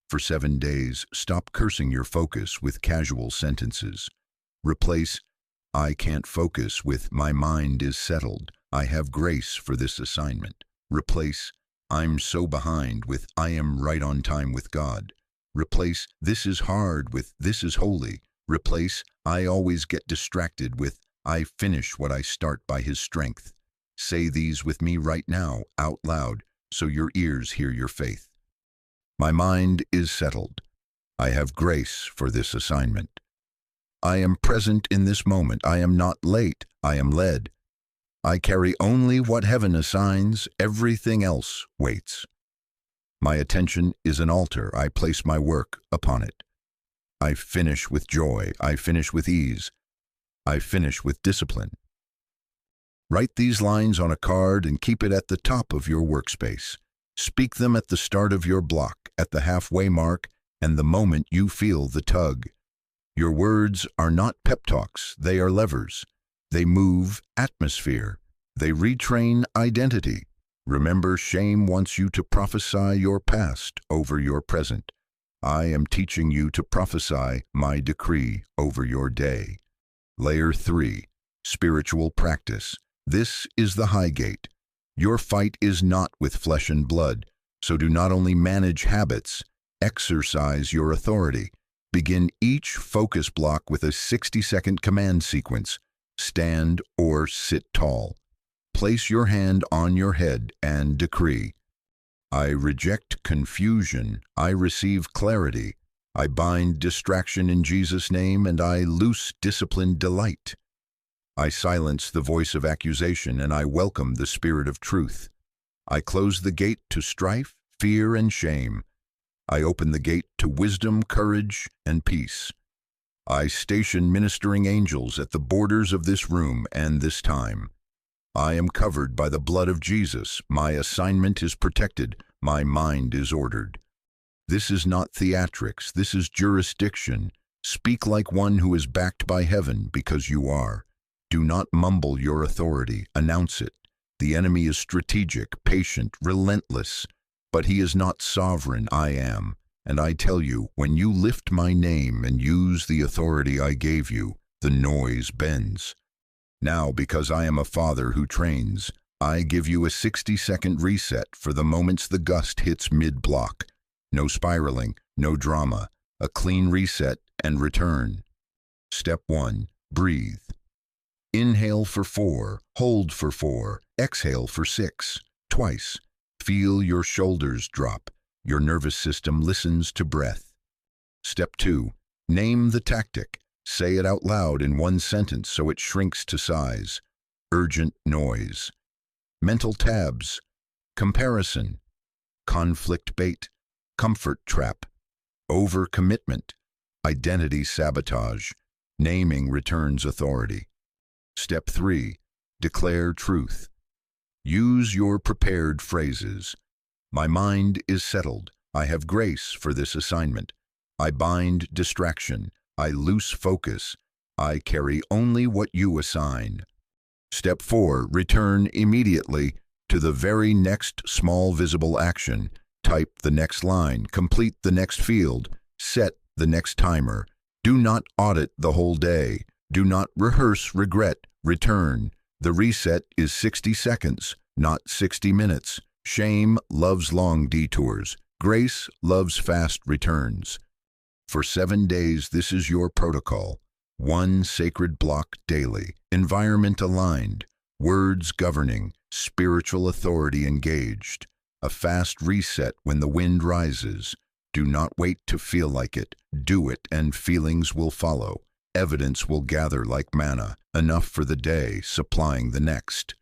For 7 days, stop cursing your focus with casual sentences. Replace "I can't focus" with "my mind is settled. I have grace for this assignment." Replace "I'm so behind" with "I am right on time with God." Replace "this is hard" with "this is holy." Replace "I always get distracted" with "I finish what I start by His strength." Say these with me right now, out loud, so your ears hear your faith. My mind is settled. I have grace for this assignment. I am present in this moment. I am not late. I am led. I carry only what heaven assigns. Everything else waits. My attention is an altar. I place my work upon it. I finish with joy. I finish with ease. I finish with discipline. Write these lines on a card and keep it at the top of your workspace. Speak them at the start of your block, at the halfway mark, and the moment you feel the tug. Your words are not pep talks, they are levers. They move atmosphere. They retrain identity. Remember, shame wants you to prophesy your past over your present. I am teaching you to prophesy my decree over your day. Layer 3. Spiritual practice. This is the high gate. Your fight is not with flesh and blood, so do not only manage habits, exercise your authority. Begin each focus block with a 60-second command sequence. Stand or sit tall. Place your hand on your head and decree. I reject confusion. I receive clarity. I bind distraction in Jesus' name, and I loose disciplined delight. I silence the voice of accusation, and I welcome the spirit of truth. I close the gate to strife, fear, and shame. I open the gate to wisdom, courage, and peace. I station ministering angels at the borders of this room and this time. I am covered by the blood of Jesus. My assignment is protected. My mind is ordered. This is not theatrics. This is jurisdiction. Speak like one who is backed by heaven, because you are. Do not mumble your authority. Announce it. The enemy is strategic, patient, relentless, but he is not sovereign. I am. And I tell you, when you lift my name and use the authority I gave you, the noise bends. Now, because I am a father who trains, I give you a 60-second reset for the moments the gust hits mid-block. No spiraling, no drama. A clean reset and return. Step 1. Breathe. Inhale for 4, hold for 4, exhale for 6, twice. Feel your shoulders drop. Your nervous system listens to breath. Step 2. Name the tactic. Say it out loud in one sentence so it shrinks to size. Urgent noise. Mental tabs. Comparison. Conflict bait. Comfort trap. Overcommitment. Identity sabotage. Naming returns authority. Step 3. Declare truth. Use your prepared phrases. My mind is settled. I have grace for this assignment. I bind distraction. I loose focus. I carry only what you assign. Step 4. Return immediately to the very next small visible action. Type the next line. Complete the next field. Set the next timer. Do not audit the whole day. Do not rehearse regret. Return. The reset is 60 seconds, not 60 minutes. Shame loves long detours. Grace loves fast returns. For 7 days, this is your protocol. One sacred block daily, environment aligned, words governing, spiritual authority engaged. A fast reset when the wind rises. Do not wait to feel like it. Do it and feelings will follow. Evidence will gather like manna, enough for the day, supplying the next.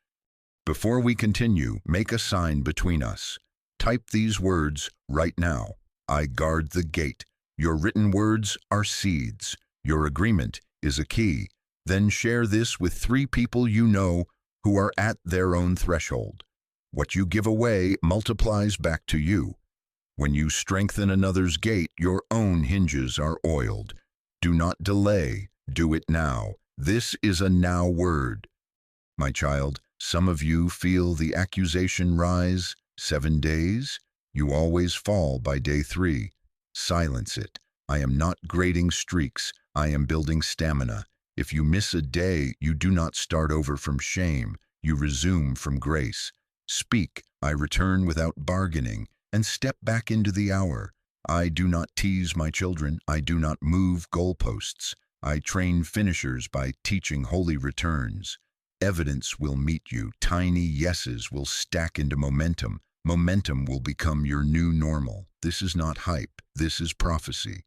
Before we continue, make a sign between us. Type these words right now. I guard the gate. Your written words are seeds. Your agreement is a key. Then share this with 3 people you know who are at their own threshold. What you give away multiplies back to you. When you strengthen another's gate, your own hinges are oiled. Do not delay. Do it now. This is a now word. My child, some of you feel the accusation rise. 7 days? You always fall by day 3. Silence it. I am not grading streaks. I am building stamina. If you miss a day, you do not start over from shame. You resume from grace. Speak, I return without bargaining, and step back into the hour. I do not tease my children. I do not move goalposts. I train finishers by teaching holy returns. Evidence will meet you. Tiny yeses will stack into momentum. Momentum will become your new normal. This is not hype. This is prophecy.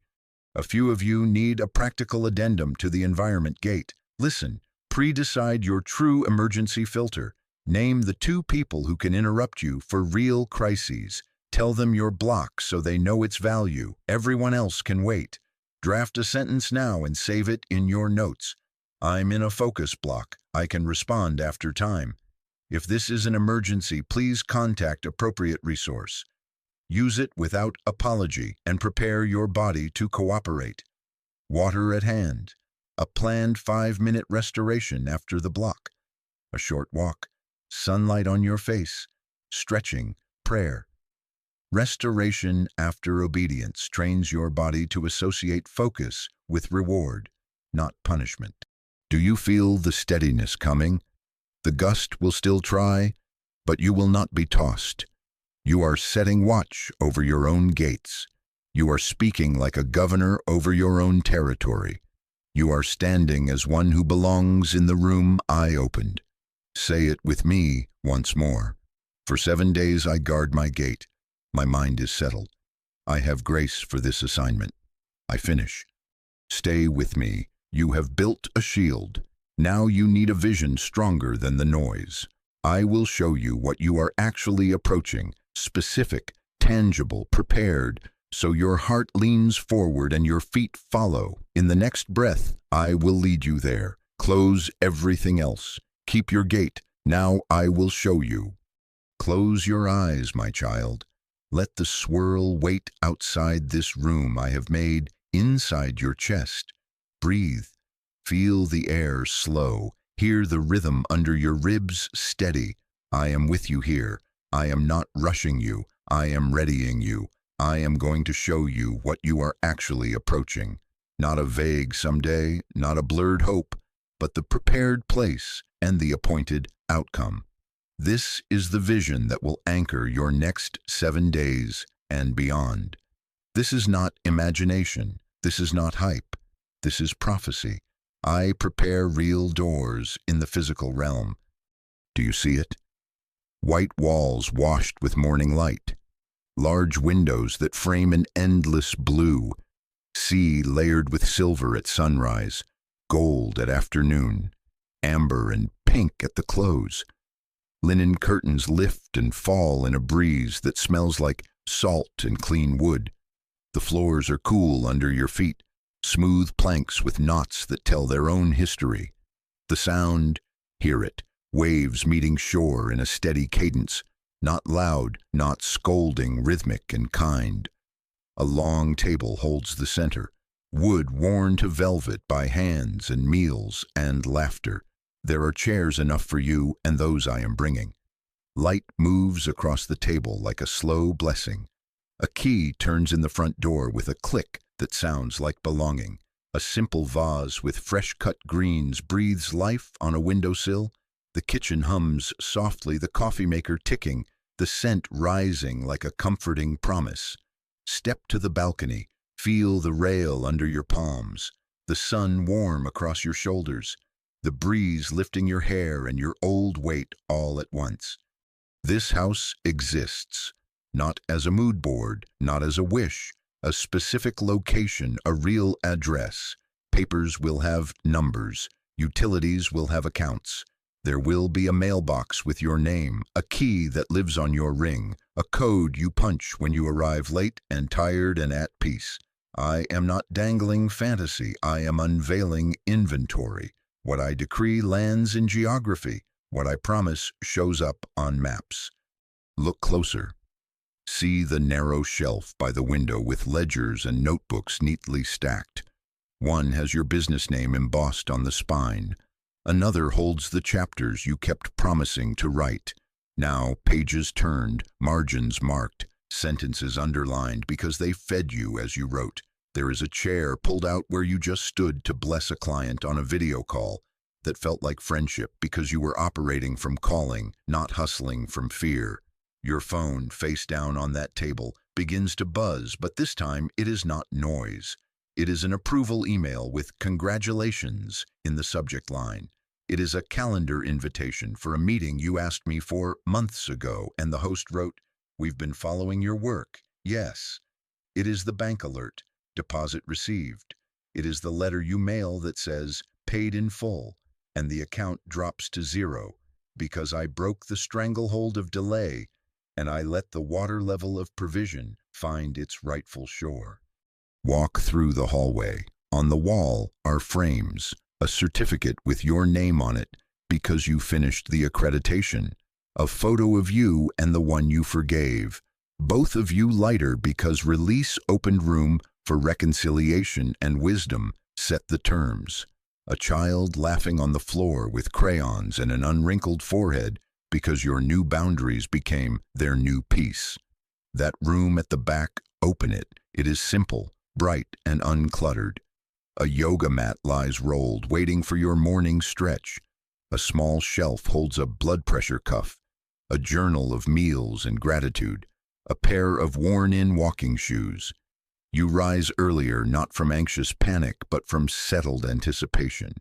A few of you need a practical addendum to the environment gate. Listen, pre-decide your true emergency filter. Name the 2 people who can interrupt you for real crises. Tell them your block so they know its value. Everyone else can wait. Draft a sentence now and save it in your notes. I'm in a focus block. I can respond after time. If this is an emergency, please contact appropriate resource. Use it without apology and prepare your body to cooperate. Water at hand. A planned 5-minute restoration after the block. A short walk. Sunlight on your face. Stretching. Prayer. Restoration after obedience trains your body to associate focus with reward, not punishment. Do you feel the steadiness coming? The gust will still try, but you will not be tossed. You are setting watch over your own gates. You are speaking like a governor over your own territory. You are standing as one who belongs in the room I opened. Say it with me once more. For 7 days I guard my gate. My mind is settled. I have grace for this assignment. I finish. Stay with me. You have built a shield. Now you need a vision stronger than the noise. I will show you what you are actually approaching, specific, tangible, prepared, so your heart leans forward and your feet follow. In the next breath, I will lead you there. Close everything else. Keep your gate. Now I will show you. Close your eyes, my child. Let the swirl wait outside this room I have made inside your chest. Breathe. Feel the air slow. Hear the rhythm under your ribs steady. I am with you here. I am not rushing you. I am readying you. I am going to show you what you are actually approaching. Not a vague someday, not a blurred hope, but the prepared place and the appointed outcome. This is the vision that will anchor your next 7 days and beyond. This is not imagination. This is not hype. This is prophecy. I prepare real doors in the physical realm. Do you see it? White walls washed with morning light. Large windows that frame an endless blue. Sea layered with silver at sunrise. Gold at afternoon. Amber and pink at the close. Linen curtains lift and fall in a breeze that smells like salt and clean wood. The floors are cool under your feet, smooth planks with knots that tell their own history. The sound, hear it, waves meeting shore in a steady cadence, not loud, not scolding, rhythmic and kind. A long table holds the center, wood worn to velvet by hands and meals and laughter. There are chairs enough for you and those I am bringing. Light moves across the table like a slow blessing. A key turns in the front door with a click that sounds like belonging. A simple vase with fresh-cut greens breathes life on a windowsill. The kitchen hums softly, the coffee maker ticking, the scent rising like a comforting promise. Step to the balcony. Feel the rail under your palms. the sun warm across your shoulders, the breeze lifting your hair and your old weight all at once. This house exists, not as a mood board, not as a wish, a specific location, a real address. Papers will have numbers, utilities will have accounts. There will be a mailbox with your name, a key that lives on your ring, a code you punch when you arrive late and tired and at peace. I am not dangling fantasy, I am unveiling inventory. What I decree lands in geography. What I promise shows up on maps. Look closer. See the narrow shelf by the window with ledgers and notebooks neatly stacked. One has your business name embossed on the spine. Another holds the chapters you kept promising to write. Now pages turned, margins marked, sentences underlined because they fed you as you wrote. There is a chair pulled out where you just stood to bless a client on a video call that felt like friendship because you were operating from calling, not hustling from fear. Your phone, face down on that table, begins to buzz, but this time it is not noise. It is an approval email with "Congratulations" in the subject line. It is a calendar invitation for a meeting you asked me for months ago, and the host wrote, "We've been following your work." Yes. It is the bank alert, deposit received. It is the letter you mail that says, "Paid in full," and the account drops to zero, because I broke the stranglehold of delay, and I let the water level of provision find its rightful shore. Walk through the hallway. On the wall are frames, a certificate with your name on it because you finished the accreditation, a photo of you and the one you forgave, both of you lighter because release opened room for reconciliation and wisdom set the terms. A child laughing on the floor with crayons and an unwrinkled forehead because your new boundaries became their new peace. That room at the back, open it. It is simple, bright, and uncluttered. A yoga mat lies rolled, waiting for your morning stretch. A small shelf holds a blood pressure cuff, a journal of meals and gratitude, a pair of worn-in walking shoes. You rise earlier, not from anxious panic, but from settled anticipation.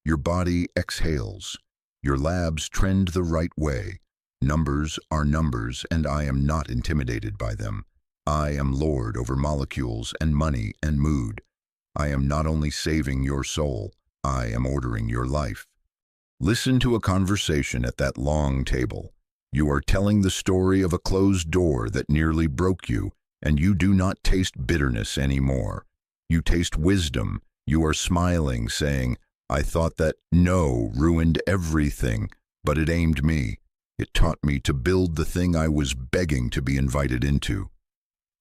Your body exhales. Your labs trend the right way. Numbers are numbers, and I am not intimidated by them. I am Lord over molecules and money and mood. I am not only saving your soul, I am ordering your life. Listen to a conversation at that long table. You are telling the story of a closed door that nearly broke you, and you do not taste bitterness anymore. You taste wisdom. You are smiling, saying, "I thought that no ruined everything, but it aimed me. It taught me to build the thing I was begging to be invited into."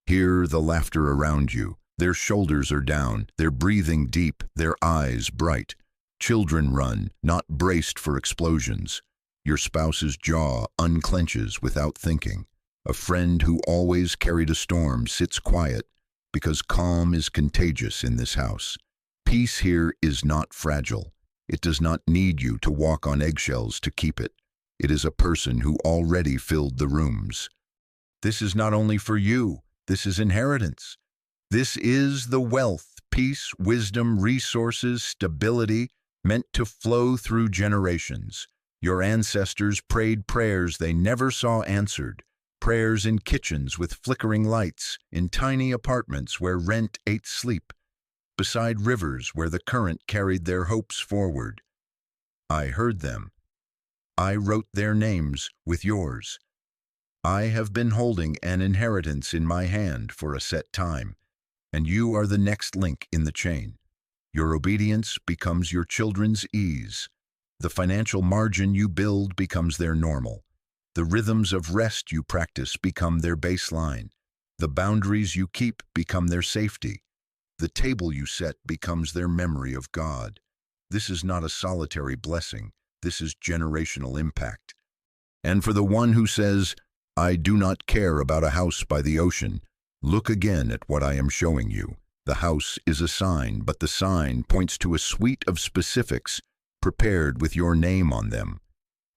Hear the laughter around you. Their shoulders are down, their breathing deep, their eyes bright. Children run, not braced for explosions. Your spouse's jaw unclenches without thinking. A friend who always carried a storm sits quiet because calm is contagious in this house. Peace here is not fragile. It does not need you to walk on eggshells to keep it. It is a person who already filled the rooms. This is not only for you, this is inheritance. This is the wealth, peace, wisdom, resources, stability meant to flow through generations. Your ancestors prayed prayers they never saw answered. Prayers in kitchens with flickering lights, in tiny apartments where rent ate sleep, beside rivers where the current carried their hopes forward. I heard them. I wrote their names with yours. I have been holding an inheritance in my hand for a set time, and you are the next link in the chain. Your obedience becomes your children's ease. The financial margin you build becomes their normal. The rhythms of rest you practice become their baseline. The boundaries you keep become their safety. The table you set becomes their memory of God. This is not a solitary blessing. This is generational impact. And for the one who says, "I do not care about a house by the ocean," look again at what I am showing you. The house is a sign, but the sign points to a suite of specifics prepared with your name on them.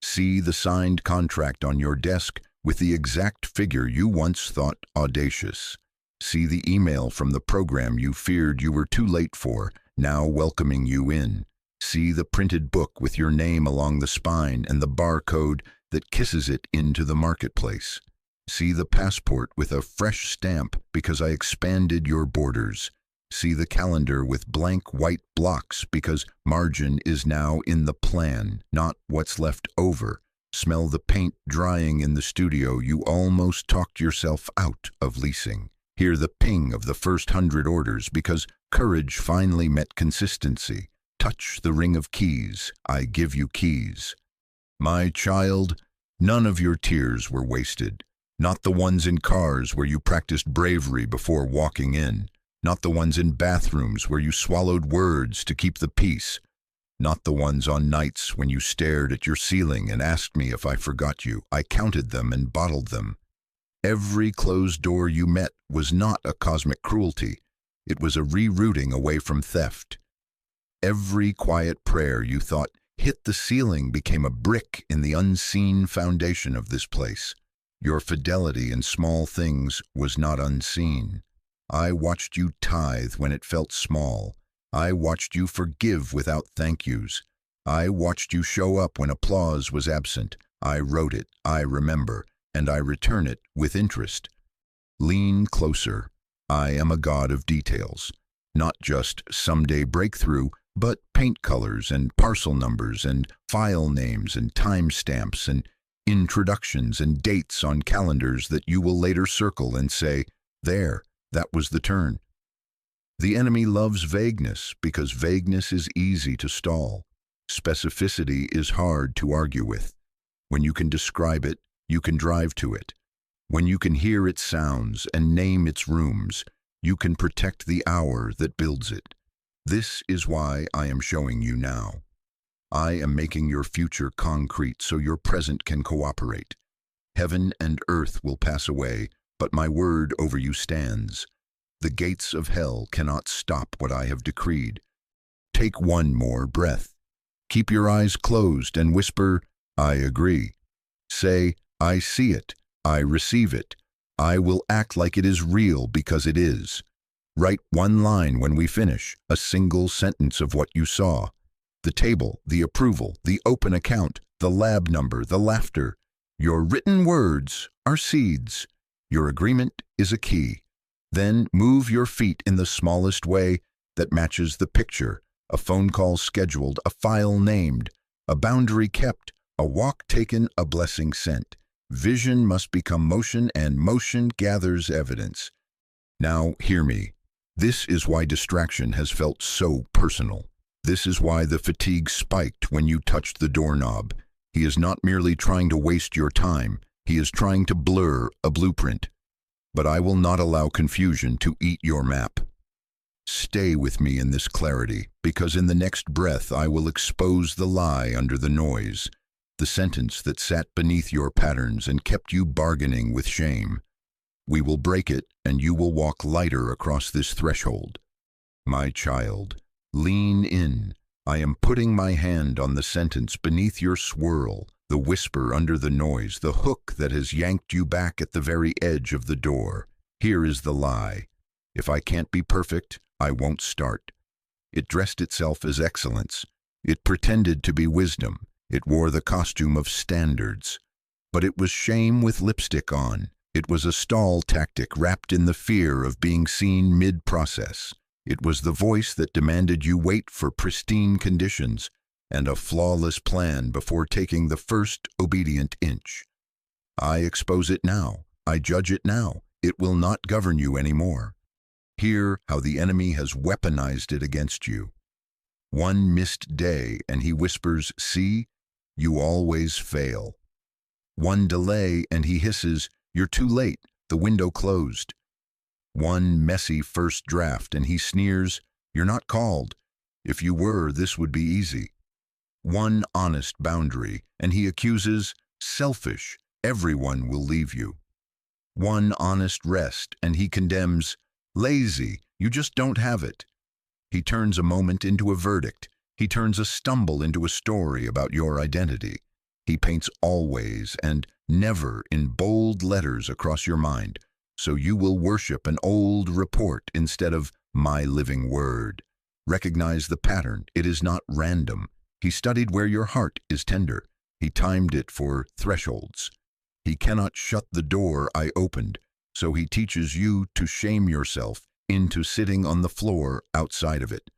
See the signed contract on your desk with the exact figure you once thought audacious. See the email from the program you feared you were too late for, now welcoming you in. See the printed book with your name along the spine and the barcode that kisses it into the marketplace. See the passport with a fresh stamp because I expanded your borders. See the calendar with blank white blocks because margin is now in the plan, not what's left over. Smell the paint drying in the studio you almost talked yourself out of leasing. Hear the ping of the first 100 orders because courage finally met consistency. Touch the ring of keys. I give you keys. My child, none of your tears were wasted. Not the ones in cars where you practiced bravery before walking in. Not the ones in bathrooms where you swallowed words to keep the peace. Not the ones on nights when you stared at your ceiling and asked me if I forgot you. I counted them and bottled them. Every closed door you met was not a cosmic cruelty. It was a rerouting away from theft. Every quiet prayer you thought hit the ceiling became a brick in the unseen foundation of this place. Your fidelity in small things was not unseen. I watched you tithe when it felt small. I watched you forgive without thank yous. I watched you show up when applause was absent. I wrote it, I remember, and I return it with interest. Lean closer. I am a God of details. Not just someday breakthrough, but paint colors and parcel numbers and file names and timestamps and introductions and dates on calendars that you will later circle and say, there, that was the turn. The enemy loves vagueness because vagueness is easy to stall. Specificity is hard to argue with. When you can describe it, you can drive to it. When you can hear its sounds and name its rooms, you can protect the hour that builds it. This is why I am showing you now. I am making your future concrete so your present can cooperate. Heaven and earth will pass away, but my word over you stands. The gates of hell cannot stop what I have decreed. Take one more breath. Keep your eyes closed and whisper, I agree. Say, I see it. I receive it. I will act like it is real because it is. Write one line when we finish, a single sentence of what you saw. The table, the approval, the open account, the lab number, the laughter. Your written words are seeds. Your agreement is a key. Then move your feet in the smallest way that matches the picture, a phone call scheduled, a file named, a boundary kept, a walk taken, a blessing sent. Vision must become motion, and motion gathers evidence. Now hear me. This is why distraction has felt so personal. This is why the fatigue spiked when you touched the doorknob. He is not merely trying to waste your time. He is trying to blur a blueprint. But I will not allow confusion to eat your map. Stay with me in this clarity, because in the next breath I will expose the lie under the noise, the sentence that sat beneath your patterns and kept you bargaining with shame. We will break it, and you will walk lighter across this threshold. My child, lean in. I am putting my hand on the sentence beneath your swirl, the whisper under the noise, the hook that has yanked you back at the very edge of the door. Here is the lie. If I can't be perfect, I won't start. It dressed itself as excellence. It pretended to be wisdom. It wore the costume of standards. But it was shame with lipstick on. It was a stall tactic wrapped in the fear of being seen mid-process. It was the voice that demanded you wait for pristine conditions and a flawless plan before taking the first obedient inch. I expose it now. I judge it now. It will not govern you anymore. Hear how the enemy has weaponized it against you. One missed day and he whispers, see, you always fail. One delay and he hisses, you're too late, the window closed. One messy first draft and he sneers, you're not called. If you were, this would be easy. One honest boundary and he accuses, selfish, everyone will leave you. One honest rest and he condemns, lazy, you just don't have it. He turns a moment into a verdict. He turns a stumble into a story about your identity. He paints always and never in bold letters across your mind. so you will worship an old report instead of my living word. Recognize the pattern. It is not random. He studied where your heart is tender. He timed it for thresholds. He cannot shut the door I opened, so he teaches you to shame yourself into sitting on the floor outside of it.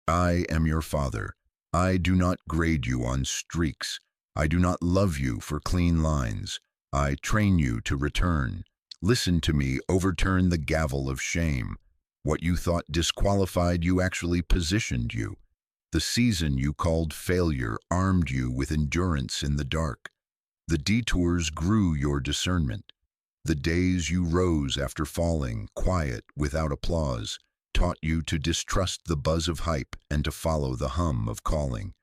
I am your Father. I do not grade you on streaks. I do not love you for clean lines. I train you to return. Listen to me overturn the gavel of shame. What you thought disqualified you actually positioned you. The season you called failure armed you with endurance in the dark. The detours grew your discernment. The days you rose after falling, quiet, without applause, taught you to distrust the buzz of hype and to follow the hum of calling.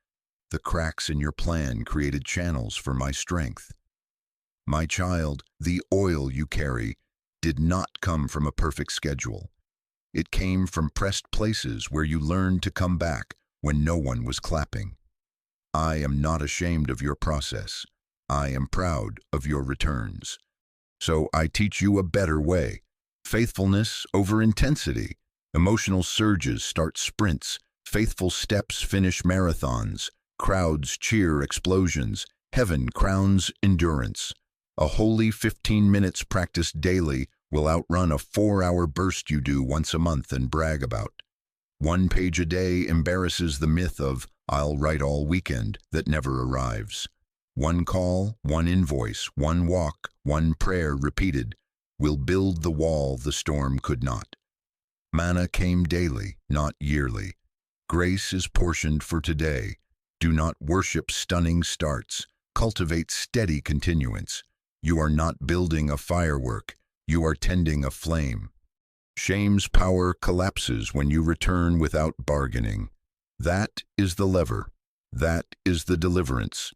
The cracks in your plan created channels for my strength. My child, the oil you carry did not come from a perfect schedule. It came from pressed places where you learned to come back when no one was clapping. I am not ashamed of your process. I am proud of your returns. So I teach you a better way. Faithfulness over intensity. Emotional surges start sprints. Faithful steps finish marathons. Crowds cheer explosions. Heaven crowns endurance. A holy 15 minutes practiced daily will outrun a 4-hour burst you do once a month and brag about. 1 page a day embarrasses the myth of I'll write all weekend that never arrives. 1 call, 1 invoice, 1 walk, 1 prayer repeated will build the wall the storm could not. Manna came daily, not yearly. Grace is portioned for today. Do not worship stunning starts. Cultivate steady continuance. You are not building a firework. You are tending a flame. Shame's power collapses when you return without bargaining. That is the lever. That is the deliverance.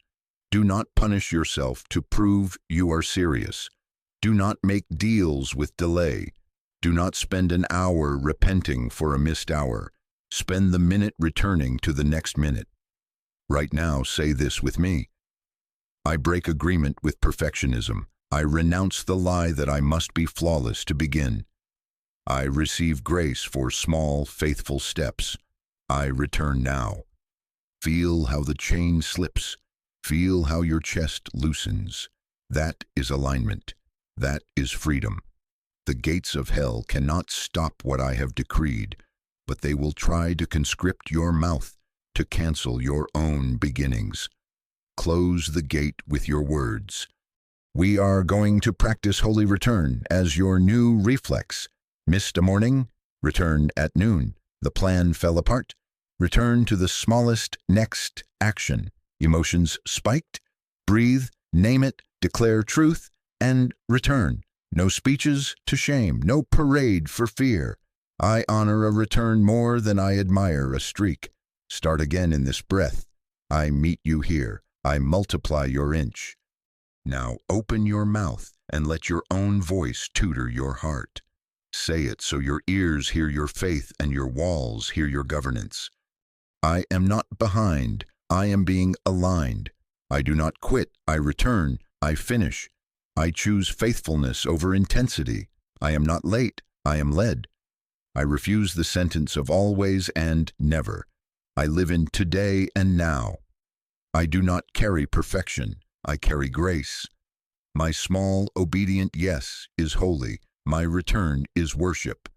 Do not punish yourself to prove you are serious. Do not make deals with delay. Do not spend an hour repenting for a missed hour. Spend the minute returning to the next minute. Right now, say this with me. I break agreement with perfectionism. I renounce the lie that I must be flawless to begin. I receive grace for small, faithful steps. I return now. Feel how the chain slips. Feel how your chest loosens. That is alignment. That is freedom. The gates of hell cannot stop what I have decreed, but they will try to conscript your mouth to cancel your own beginnings. Close the gate with your words. We are going to practice holy return as your new reflex. Missed a morning? Return at noon. The plan fell apart. Return to the smallest next action. Emotions spiked? Breathe, name it, declare truth, and return. No speeches to shame, no parade for fear. I honor a return more than I admire a streak. Start again in this breath. I meet you here. I multiply your inch. Now open your mouth and let your own voice tutor your heart. Say it so your ears hear your faith and your walls hear your governance. I am not behind. I am being aligned. I do not quit. I return. I finish. I choose faithfulness over intensity. I am not late. I am led. I refuse the sentence of always and never. I live in today and now. I do not carry perfection. I carry grace. My small, obedient yes is holy. My return is worship.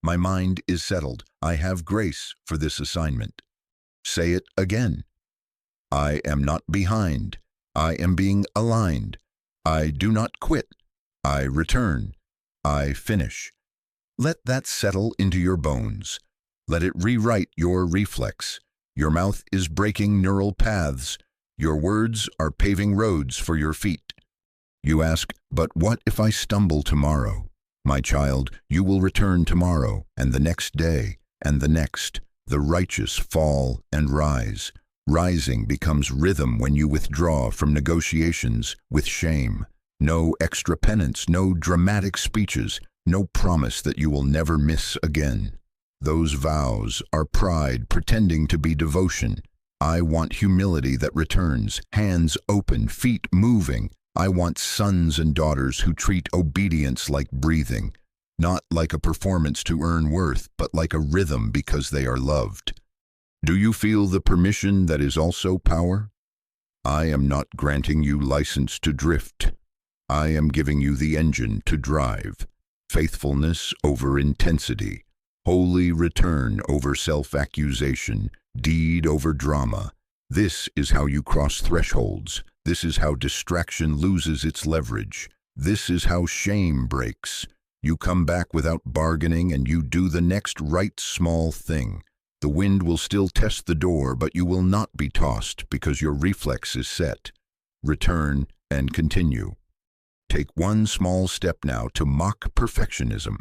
My mind is settled. I have grace for this assignment. Say it again. I am not behind. I am being aligned. I do not quit. I return. I finish. Let that settle into your bones. Let it rewrite your reflex. Your mouth is breaking neural paths. Your words are paving roads for your feet. You ask, but what if I stumble tomorrow? My child, you will return tomorrow, and the next day, and the next. The righteous fall and rise. Rising becomes rhythm when you withdraw from negotiations with shame. No extra penance, no dramatic speeches, no promise that you will never miss again. Those vows are pride pretending to be devotion. I want humility that returns, hands open, feet moving. I want sons and daughters who treat obedience like breathing. not like a performance to earn worth, but like a rhythm because they are loved. Do you feel the permission that is also power? I am not granting you license to drift. I am giving you the engine to drive. Faithfulness over intensity. Holy return over self-accusation. Deed over drama. This is how you cross thresholds. This is how distraction loses its leverage. This is how shame breaks. You come back without bargaining and you do the next right small thing. The wind will still test the door, but you will not be tossed because your reflex is set. Return and continue. Take one small step now to mock perfectionism.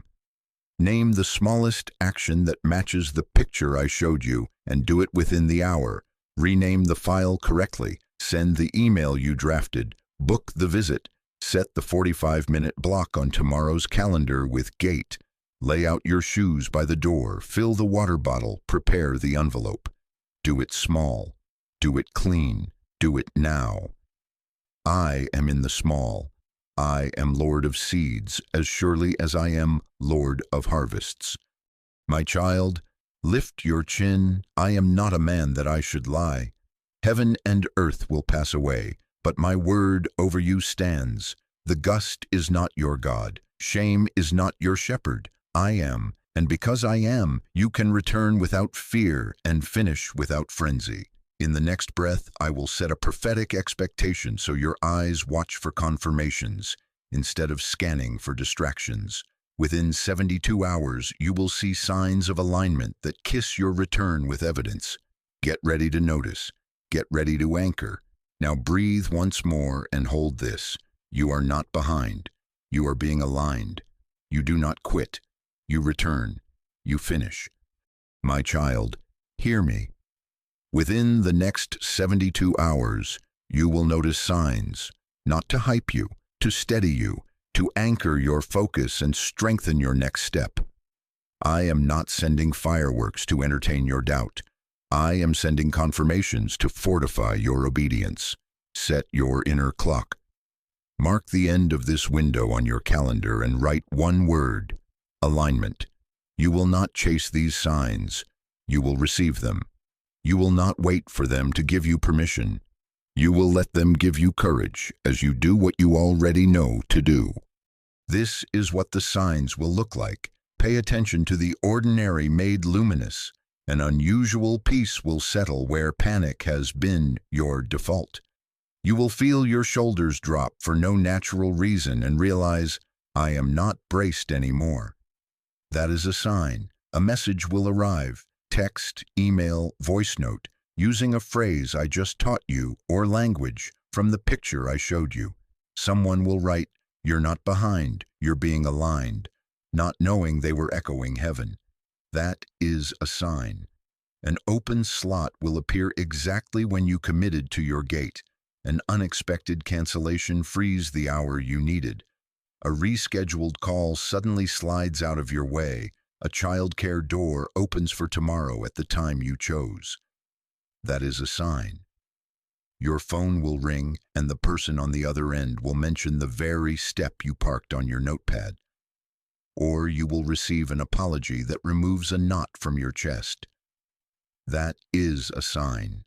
Name the smallest action that matches the picture I showed you and do it within the hour. Rename the file correctly. Send the email you drafted. Book the visit. Set the 45-minute block on tomorrow's calendar with gate. Lay out your shoes by the door. Fill the water bottle. Prepare the envelope. Do it small. Do it clean. Do it now. I am in the small. I am Lord of seeds, as surely as I am Lord of harvests. My child, lift your chin. I am not a man that I should lie. Heaven and earth will pass away, but my word over you stands. The gust is not your God. Shame is not your shepherd. I am, and because I am, you can return without fear and finish without frenzy. In the next breath, I will set a prophetic expectation so your eyes watch for confirmations instead of scanning for distractions. Within 72 hours, you will see signs of alignment that kiss your return with evidence. Get ready to notice. Get ready to anchor. Now breathe once more and hold this. You are not behind. You are being aligned. You do not quit. You return. You finish. My child, hear me. Within the next 72 hours, you will notice signs, not to hype you, to steady you, to anchor your focus and strengthen your next step. I am not sending fireworks to entertain your doubt. I am sending confirmations to fortify your obedience. Set your inner clock. Mark the end of this window on your calendar and write one word: alignment. You will not chase these signs. You will receive them. You will not wait for them to give you permission. You will let them give you courage as you do what you already know to do. This is what the signs will look like. Pay attention to the ordinary made luminous. An unusual peace will settle where panic has been your default. You will feel your shoulders drop for no natural reason and realize, I am not braced anymore. That is a sign. A message will arrive. Text, email, voice note, using a phrase I just taught you or language from the picture I showed you. Someone will write, you're not behind, you're being aligned, not knowing they were echoing heaven. That is a sign. An open slot will appear exactly when you committed to your gate. An unexpected cancellation frees the hour you needed. A rescheduled call suddenly slides out of your way. A childcare door opens for tomorrow at the time you chose. That is a sign. Your phone will ring and the person on the other end will mention the very step you parked on your notepad. Or you will receive an apology that removes a knot from your chest. That is a sign.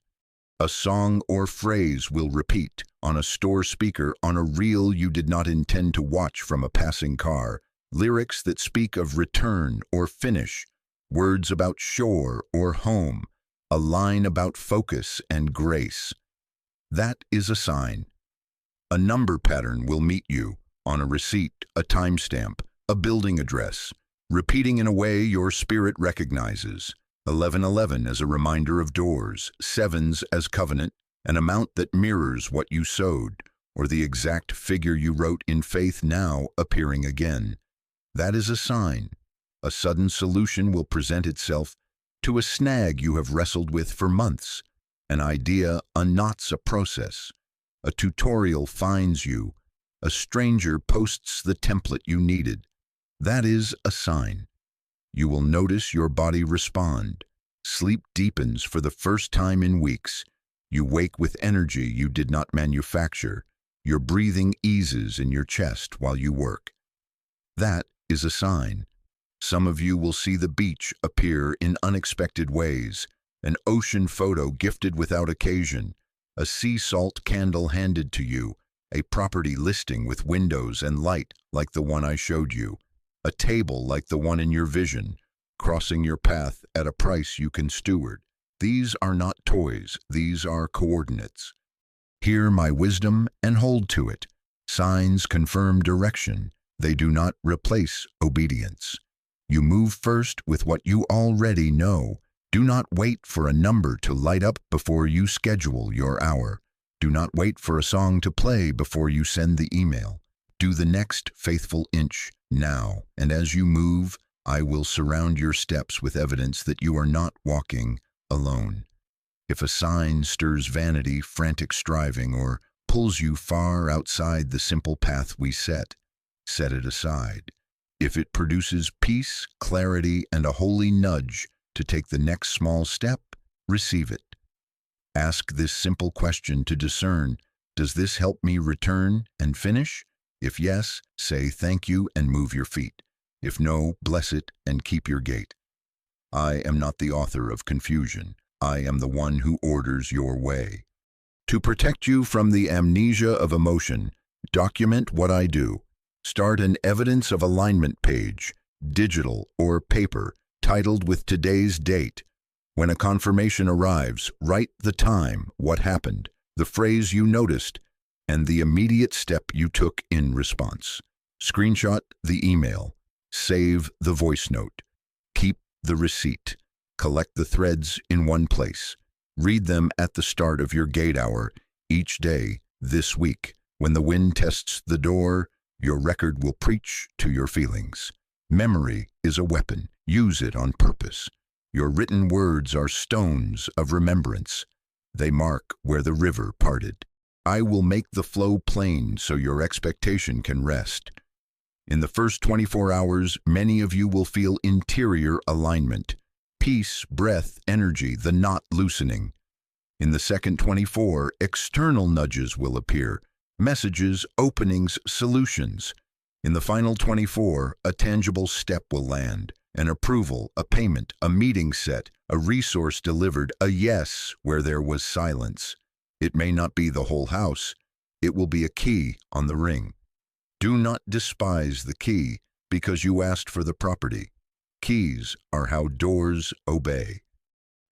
A song or phrase will repeat on a store speaker on a reel you did not intend to watch from a passing car. Lyrics that speak of return or finish, words about shore or home, a line about focus and grace. That is a sign. A number pattern will meet you on a receipt, a timestamp, a building address, repeating in a way your spirit recognizes. 1111 as a reminder of doors, sevens as covenant, an amount that mirrors what you sowed, or the exact figure you wrote in faith now appearing again. That is a sign. A sudden solution will present itself to a snag you have wrestled with for months. An idea unknots a process. A tutorial finds you. A stranger posts the template you needed. That is a sign. You will notice your body respond. Sleep deepens for the first time in weeks. You wake with energy you did not manufacture. Your breathing eases in your chest while you work. That is a sign. Some of you will see the beach appear in unexpected ways, an ocean photo gifted without occasion, a sea salt candle handed to you, a property listing with windows and light like the one I showed you, a table like the one in your vision, crossing your path at a price you can steward. These are not toys, these are coordinates. Hear my wisdom and hold to it. Signs confirm direction. They do not replace obedience. You move first with what you already know. Do not wait for a number to light up before you schedule your hour. Do not wait for a song to play before you send the email. Do the next faithful inch now, and as you move, I will surround your steps with evidence that you are not walking alone. If a sign stirs vanity, frantic striving, or pulls you far outside the simple path we set it aside. If it produces peace, clarity, and a holy nudge to take the next small step, receive it. Ask this simple question to discern, does this help me return and finish? If yes, say thank you and move your feet. If no, bless it and keep your gait. I am not the author of confusion. I am the one who orders your way. To protect you from the amnesia of emotion, document what I do. Start an evidence of alignment page, digital or paper, titled with today's date. When a confirmation arrives, write the time, what happened, the phrase you noticed, and the immediate step you took in response. Screenshot the email. Save the voice note. Keep the receipt. Collect the threads in one place. Read them at the start of your gate hour each day this week. When the wind tests the door, your record will preach to your feelings. Memory is a weapon. Use it on purpose. Your written words are stones of remembrance. They mark where the river parted. I will make the flow plain so your expectation can rest. In the first 24 hours, many of you will feel interior alignment. Peace, breath, energy, the knot loosening. In the second 24, external nudges will appear. Messages, openings, solutions. In the final 24, a tangible step will land. An approval, a payment, a meeting set, a resource delivered, a yes where there was silence. It may not be the whole house. It will be a key on the ring. Do not despise the key because you asked for the property. Keys are how doors obey.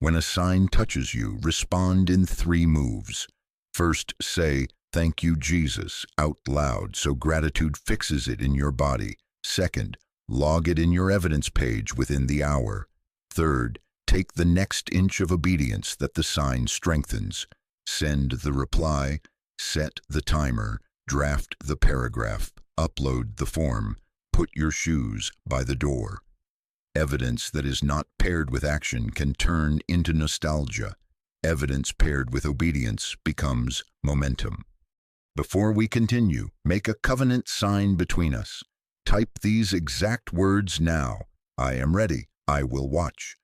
When a sign touches you, respond in 3 moves. First, say, "Thank you, Jesus," out loud so gratitude fixes it in your body. Second, log it in your evidence page within the hour. Third, take the next inch of obedience that the sign strengthens. Send the reply, set the timer, draft the paragraph, upload the form, put your shoes by the door. Evidence that is not paired with action can turn into nostalgia. Evidence paired with obedience becomes momentum. Before we continue, make a covenant sign between us. Type these exact words now. I am ready. I will watch.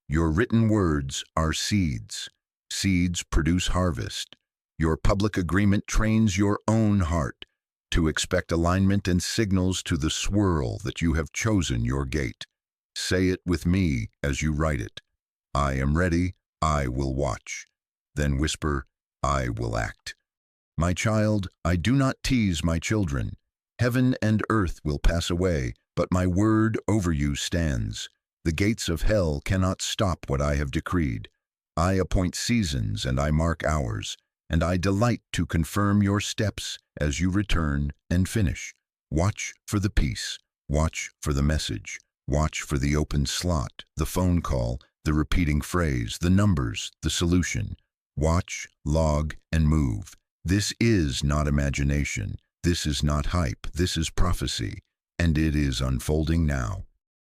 Your written words are seeds. Seeds produce harvest. Your public agreement trains your own heart to expect alignment and signals to the swirl that you have chosen your gate. Say it with me as you write it. I am ready. I will watch. Then whisper, I will act. My child, I do not tease my children. Heaven and earth will pass away, but my word over you stands. The gates of hell cannot stop what I have decreed. I appoint seasons and I mark hours, and I delight to confirm your steps as you return and finish. Watch for the peace. Watch for the message. Watch for the open slot, the phone call, the repeating phrase, the numbers, the solution. Watch, log, and move. This is not imagination. This is not hype. This is prophecy, and it is unfolding now.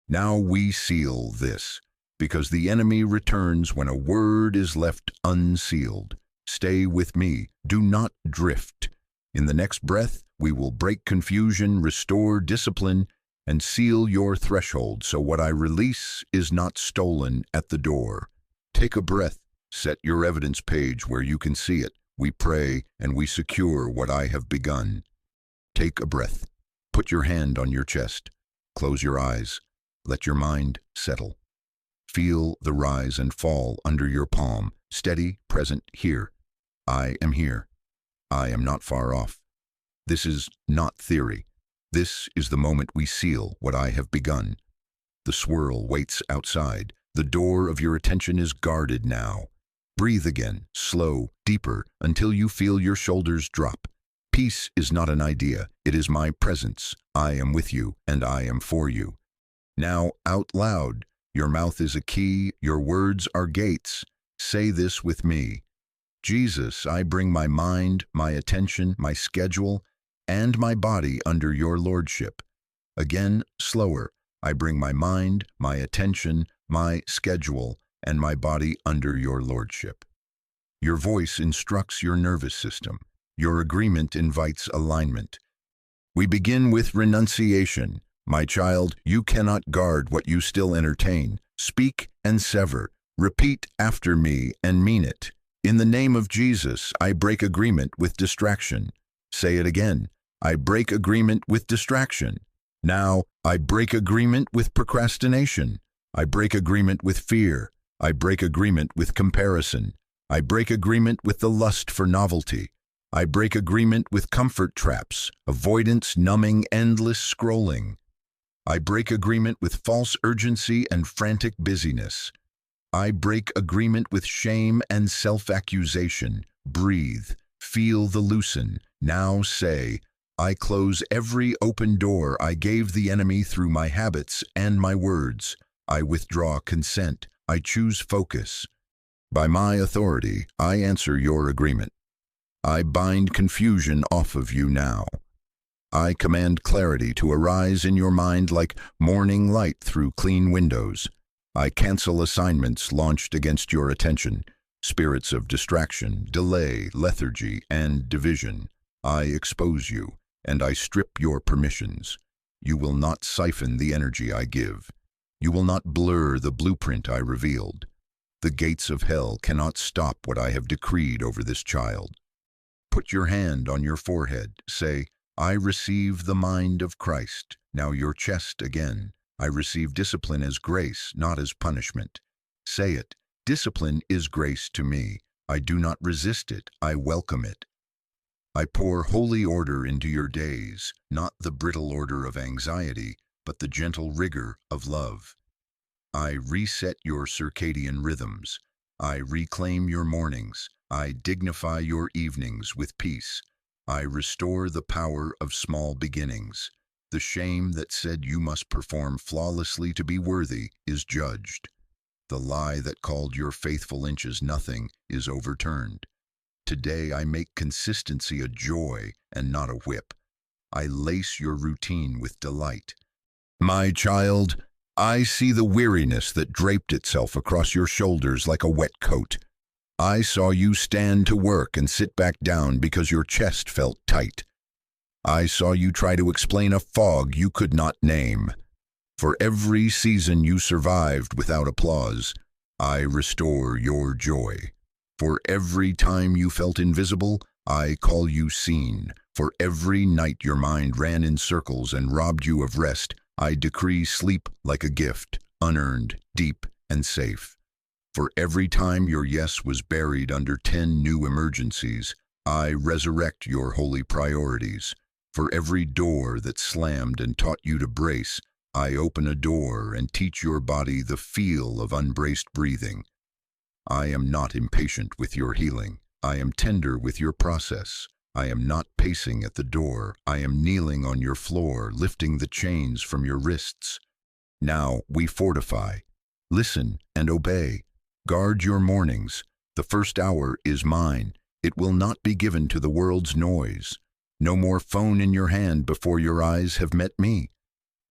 Now we seal this, because the enemy returns when a word is left unsealed. Stay with me. Do not drift. In the next breath, we will break confusion, restore discipline, and seal your threshold so what I release is not stolen at the door. Take a breath. Set your evidence page where you can see it. We pray and we secure what I have begun. Take a breath. Put your hand on your chest. Close your eyes. Let your mind settle. Feel the rise and fall under your palm, steady, present, here. I am here. I am not far off. This is not theory. This is the moment we seal what I have begun. The swirl waits outside. The door of your attention is guarded now. Breathe again, slow, deeper, until you feel your shoulders drop. Peace is not an idea. It is my presence. I am with you, and I am for you. Now, out loud, your mouth is a key, your words are gates. Say this with me. Jesus, I bring my mind, my attention, my schedule, and my body under your lordship. Again, slower. I bring my mind, my attention, my schedule, and my body under your lordship. Your voice instructs your nervous system. Your agreement invites alignment. We begin with renunciation. My child, you cannot guard what you still entertain. Speak and sever. Repeat after me and mean it. In the name of Jesus, I break agreement with distraction. Say it again. I break agreement with distraction. Now, I break agreement with procrastination. I break agreement with fear. I break agreement with comparison. I break agreement with the lust for novelty. I break agreement with comfort traps, avoidance, numbing, endless scrolling. I break agreement with false urgency and frantic busyness. I break agreement with shame and self-accusation. Breathe. Feel the loosen. Now say, I close every open door I gave the enemy through my habits and my words. I withdraw consent. I choose focus. By my authority, I answer your agreement. I bind confusion off of you now. I command clarity to arise in your mind like morning light through clean windows. I cancel assignments launched against your attention, spirits of distraction, delay, lethargy, and division. I expose you, and I strip your permissions. You will not siphon the energy I give. You will not blur the blueprint I revealed. The gates of hell cannot stop what I have decreed over this child. Put your hand on your forehead. Say, I receive the mind of Christ. Now your chest again. I receive discipline as grace, not as punishment. Say it. Discipline is grace to me. I do not resist it. I welcome it. I pour holy order into your days, not the brittle order of anxiety, but the gentle rigor of love. I reset your circadian rhythms. I reclaim your mornings. I dignify your evenings with peace. I restore the power of small beginnings. The shame that said you must perform flawlessly to be worthy is judged. The lie that called your faithful inches nothing is overturned. Today I make consistency a joy and not a whip. I lace your routine with delight. My child, I see the weariness that draped itself across your shoulders like a wet coat. I saw you stand to work and sit back down because your chest felt tight. I saw you try to explain a fog you could not name. For every season you survived without applause, I restore your joy. For every time you felt invisible, I call you seen. For every night your mind ran in circles and robbed you of rest, I decree sleep like a gift, unearned, deep, and safe. For every time your yes was buried under 10 new emergencies, I resurrect your holy priorities. For every door that slammed and taught you to brace, I open a door and teach your body the feel of unbraced breathing. I am not impatient with your healing. I am tender with your process. I am not pacing at the door. I am kneeling on your floor, lifting the chains from your wrists. Now we fortify. Listen and obey. Guard your mornings. The first hour is mine. It will not be given to the world's noise. No more phone in your hand before your eyes have met me.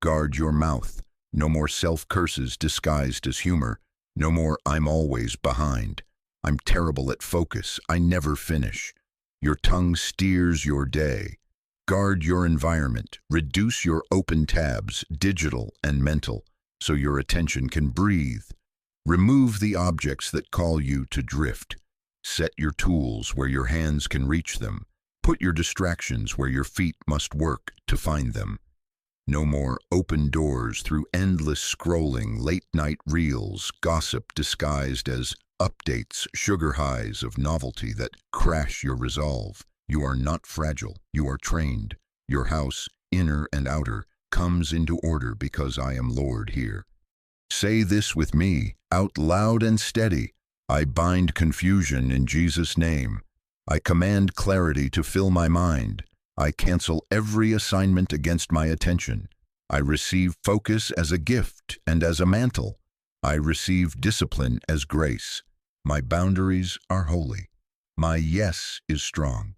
Guard your mouth. No more self-curses disguised as humor. No more I'm always behind. I'm terrible at focus. I never finish. Your tongue steers your day. Guard your environment. Reduce your open tabs, digital and mental, so your attention can breathe. Remove the objects that call you to drift. Set your tools where your hands can reach them. Put your distractions where your feet must work to find them. No more open doors through endless scrolling, late-night reels, gossip disguised as updates, sugar highs of novelty that crash your resolve. You are not fragile. You are trained. Your house, inner and outer, comes into order because I am Lord here. Say this with me, out loud and steady. I bind confusion in Jesus' name. I command clarity to fill my mind. I cancel every assignment against my attention. I receive focus as a gift and as a mantle. I receive discipline as grace. My boundaries are holy. My yes is strong.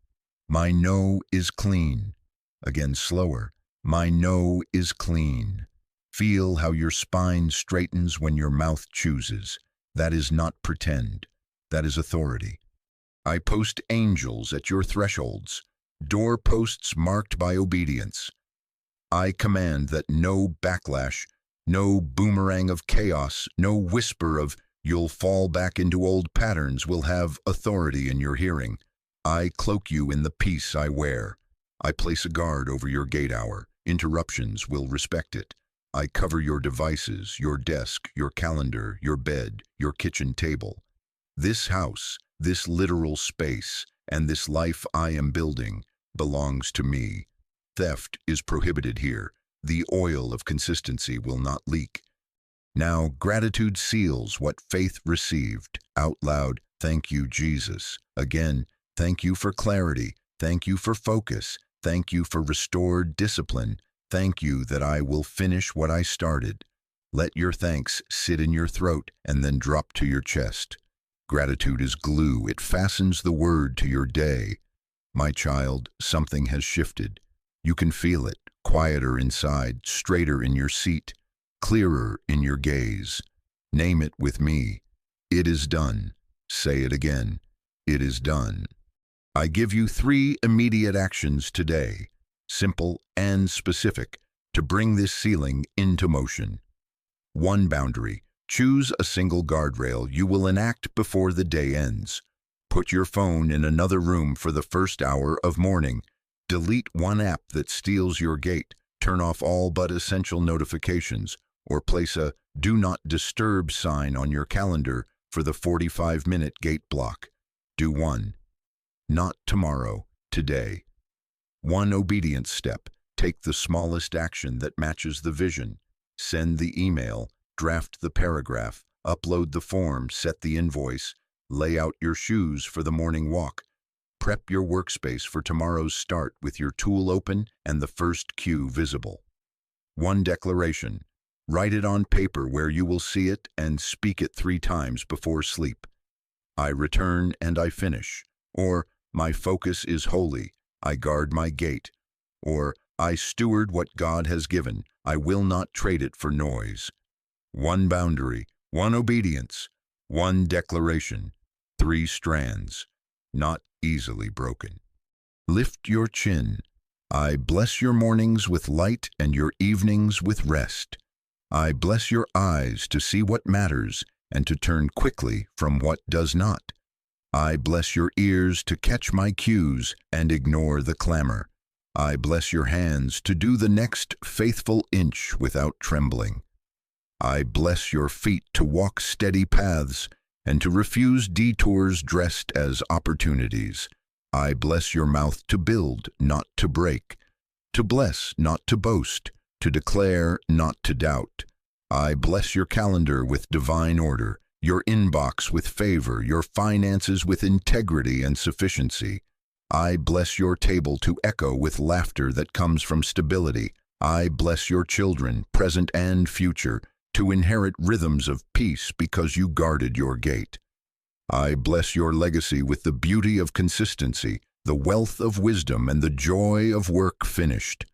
My no is clean. Again, slower. My no is clean. Feel how your spine straightens when your mouth chooses. That is not pretend. That is authority. I post angels at your thresholds, doorposts marked by obedience. I command that no backlash, no boomerang of chaos, no whisper of "you'll fall back into old patterns" will have authority in your hearing. I cloak you in the peace I wear. I place a guard over your gate hour. Interruptions will respect it. I cover your devices, your desk, your calendar, your bed, your kitchen table. This house, this literal space, and this life I am building belongs to me. Theft is prohibited here. The oil of consistency will not leak. Now gratitude seals what faith received. Out loud, thank you, Jesus. Again, thank you for clarity. Thank you for focus. Thank you for restored discipline. Thank you that I will finish what I started. Let your thanks sit in your throat and then drop to your chest. Gratitude is glue. It fastens the word to your day. My child, something has shifted. You can feel it, quieter inside, straighter in your seat, clearer in your gaze. Name it with me. It is done. Say it again. It is done. I give you 3 immediate actions today, simple and specific, to bring this sealing into motion. 1 boundary. Choose a single guardrail you will enact before the day ends. Put your phone in another room for the first hour of morning. Delete one app that steals your gate. Turn off all but essential notifications, or place a "Do Not Disturb" sign on your calendar for the 45-minute gate block. Do 1. Not tomorrow, today. 1 obedience step. Take the smallest action that matches the vision. Send the email, draft the paragraph, upload the form, set the invoice, lay out your shoes for the morning walk. Prep your workspace for tomorrow's start with your tool open and the first cue visible. 1 declaration. Write it on paper where you will see it and speak it 3 times before sleep. I return and I finish. Or, my focus is holy. I guard my gate. Or, I steward what God has given. I will not trade it for noise. 1 boundary, 1 obedience, 1 declaration, 3 strands, not easily broken. Lift your chin. I bless your mornings with light and your evenings with rest. I bless your eyes to see what matters and to turn quickly from what does not. I bless your ears to catch my cues and ignore the clamor. I bless your hands to do the next faithful inch without trembling. I bless your feet to walk steady paths and to refuse detours dressed as opportunities. I bless your mouth to build, not to break, to bless, not to boast, to declare, not to doubt. I bless your calendar with divine order, your inbox with favor, your finances with integrity and sufficiency. I bless your table to echo with laughter that comes from stability. I bless your children, present and future, to inherit rhythms of peace because you guarded your gate. I bless your legacy with the beauty of consistency, the wealth of wisdom, and the joy of work finished.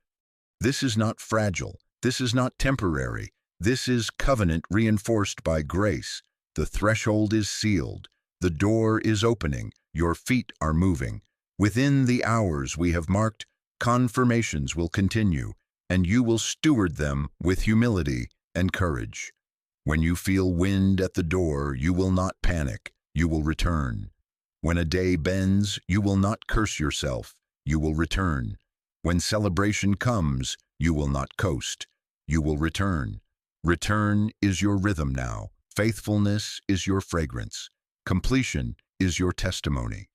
This is not fragile. This is not temporary. This is covenant reinforced by grace. The threshold is sealed. The door is opening. Your feet are moving. Within the hours we have marked, confirmations will continue, and you will steward them with humility and courage. When you feel wind at the door, you will not panic. You will return. When a day bends, you will not curse yourself. You will return. When celebration comes, You will not coast. You will return. Return is your rhythm now. Faithfulness is your fragrance. Completion is your testimony.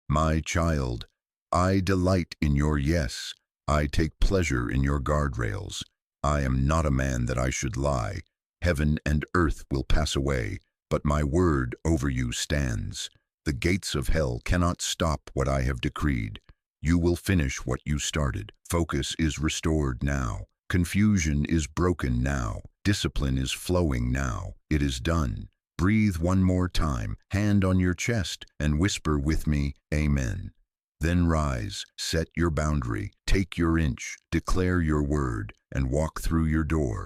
My child, I delight in your yes. I take pleasure in your guardrails. I am not a man that I should lie. Heaven and earth will pass away, but my word over you stands. The gates of hell cannot stop what I have decreed. You will finish what you started. Focus is restored now. Confusion is broken now. Discipline is flowing now. It is done. Breathe one more time, hand on your chest, and whisper with me, Amen. Then rise, set your boundary, take your inch, declare your word, and walk through your door.